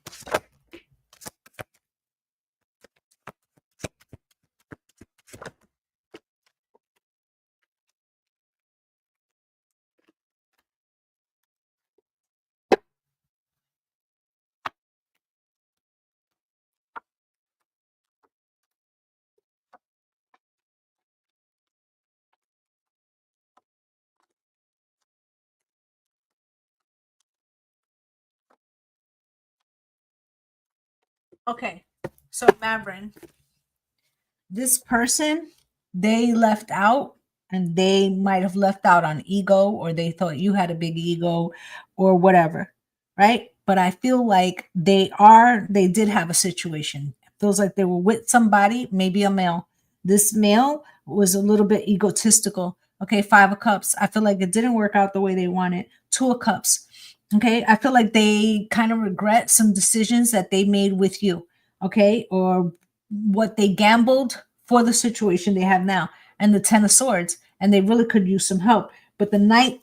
Speaker 1: Okay, So, Maverick, this person, they left out, and they might have left out on ego, or they thought you had a big ego or whatever, right? But I feel like they did have a situation. It feels like they were with somebody, maybe a male. This male was a little bit egotistical. Okay, 5 of cups, I feel like it didn't work out the way they wanted. 2 of cups, okay, I feel like they kind of regret some decisions that they made with you, okay, or what they gambled for the situation they have now. And the 10 of swords, and they really could use some help. But the Knight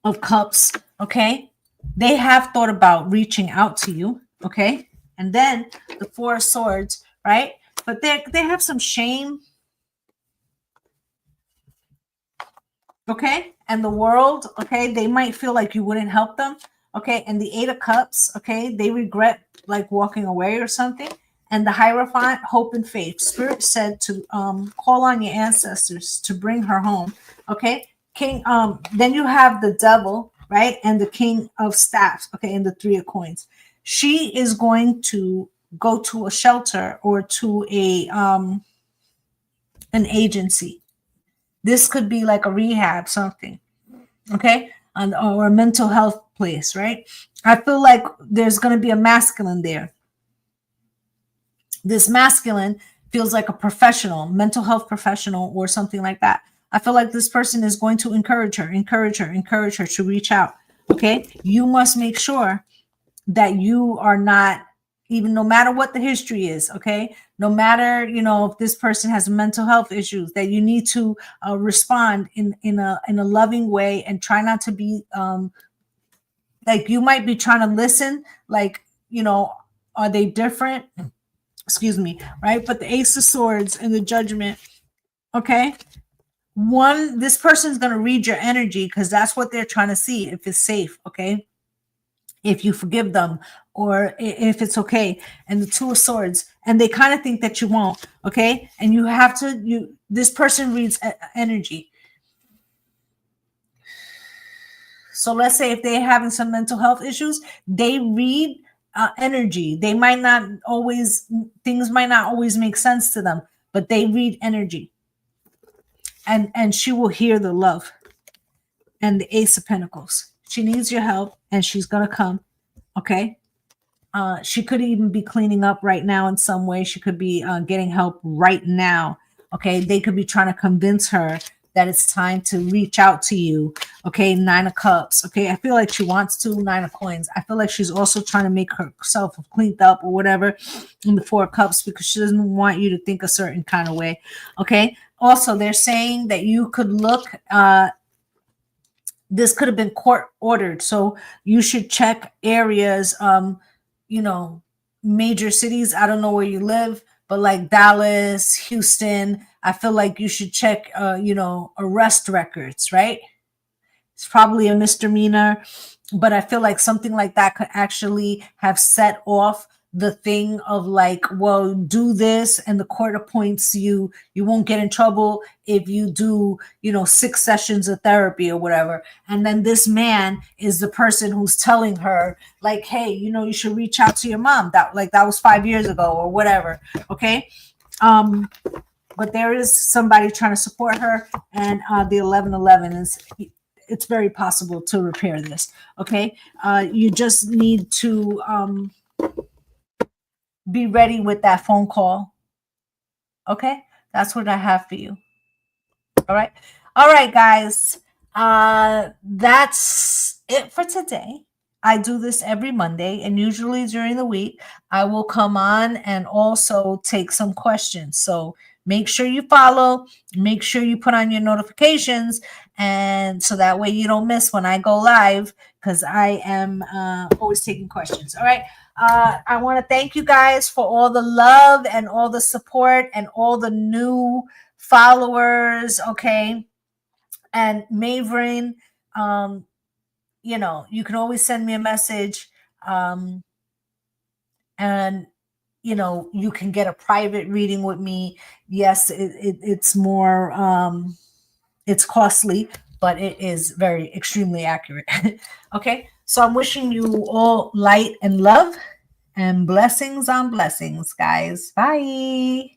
Speaker 1: of Cups, okay, they have thought about reaching out to you, okay. And then the 4 of Swords, right? But they have some shame, okay. And the World, okay, they might feel like you wouldn't help them, okay. And the 8 of Cups, okay, they regret like walking away or something. And the Hierophant, hope and faith. Spirit said to call on your ancestors to bring her home, okay. King, then you have the Devil, right? And the King of Staffs, okay, and the 3 of Coins. She is going to go to a shelter or to a an agency. This could be like a rehab, something, okay, or a mental health place, right? I feel like there's going to be a masculine there. This masculine feels like a professional, mental health professional, or something like that. I feel like this person is going to encourage her to reach out. Okay. You must make sure that you are not, even no matter what the history is, okay, no matter, if this person has mental health issues, that you need to respond in a loving way, and try not to be like, you might be trying to listen, like, are they different? Excuse me, right? But the Ace of Swords and the Judgment, okay, this person's going to read your energy, because that's what they're trying to see, if it's safe, okay, if you forgive them, or if it's okay. And the 2 of Swords, and they kind of think that you won't, okay. And you have to, this person reads energy. So let's say if they're having some mental health issues, they read energy. They might not always, things might not always make sense to them, but they read energy. And she will hear the love. And the Ace of Pentacles. She needs your help, and she's going to come, okay? She could even be cleaning up right now in some way. She could be getting help right now, okay? They could be trying to convince her that it's time to reach out to you, okay? 9 of Cups, okay? I feel like she wants to. 9 of Coins. I feel like she's also trying to make herself cleaned up or whatever in the 4 of Cups, because she doesn't want you to think a certain kind of way, okay? Also, they're saying that you could look, this could have been court ordered, so you should check areas, major cities. I don't know where you live, but like Dallas, Houston, I feel like you should check, arrest records, right? It's probably a misdemeanor, but I feel like something like that could actually have set off the thing of like, well, do this and the court appoints you. You won't get in trouble if you do, 6 sessions of therapy or whatever. And then this man is the person who's telling her like, hey, you should reach out to your mom. That was 5 years ago or whatever. Okay. But there is somebody trying to support her, and the 1111 is, it's very possible to repair this. Okay. You just need to be ready with that phone call. Okay. That's what I have for you. All right. All right, guys. That's it for today. I do this every Monday, and usually during the week, I will come on and also take some questions. So make sure you follow, make sure you put on your notifications, and so that way you don't miss when I go live, because I am always taking questions. All right. I want to thank you guys for all the love and all the support and all the new followers. Okay. And Maverick, you can always send me a message, and you can get a private reading with me. Yes, it's more, it's costly, but it is very extremely accurate. Okay, so I'm wishing you all light and love, And blessings on blessings, guys. Bye.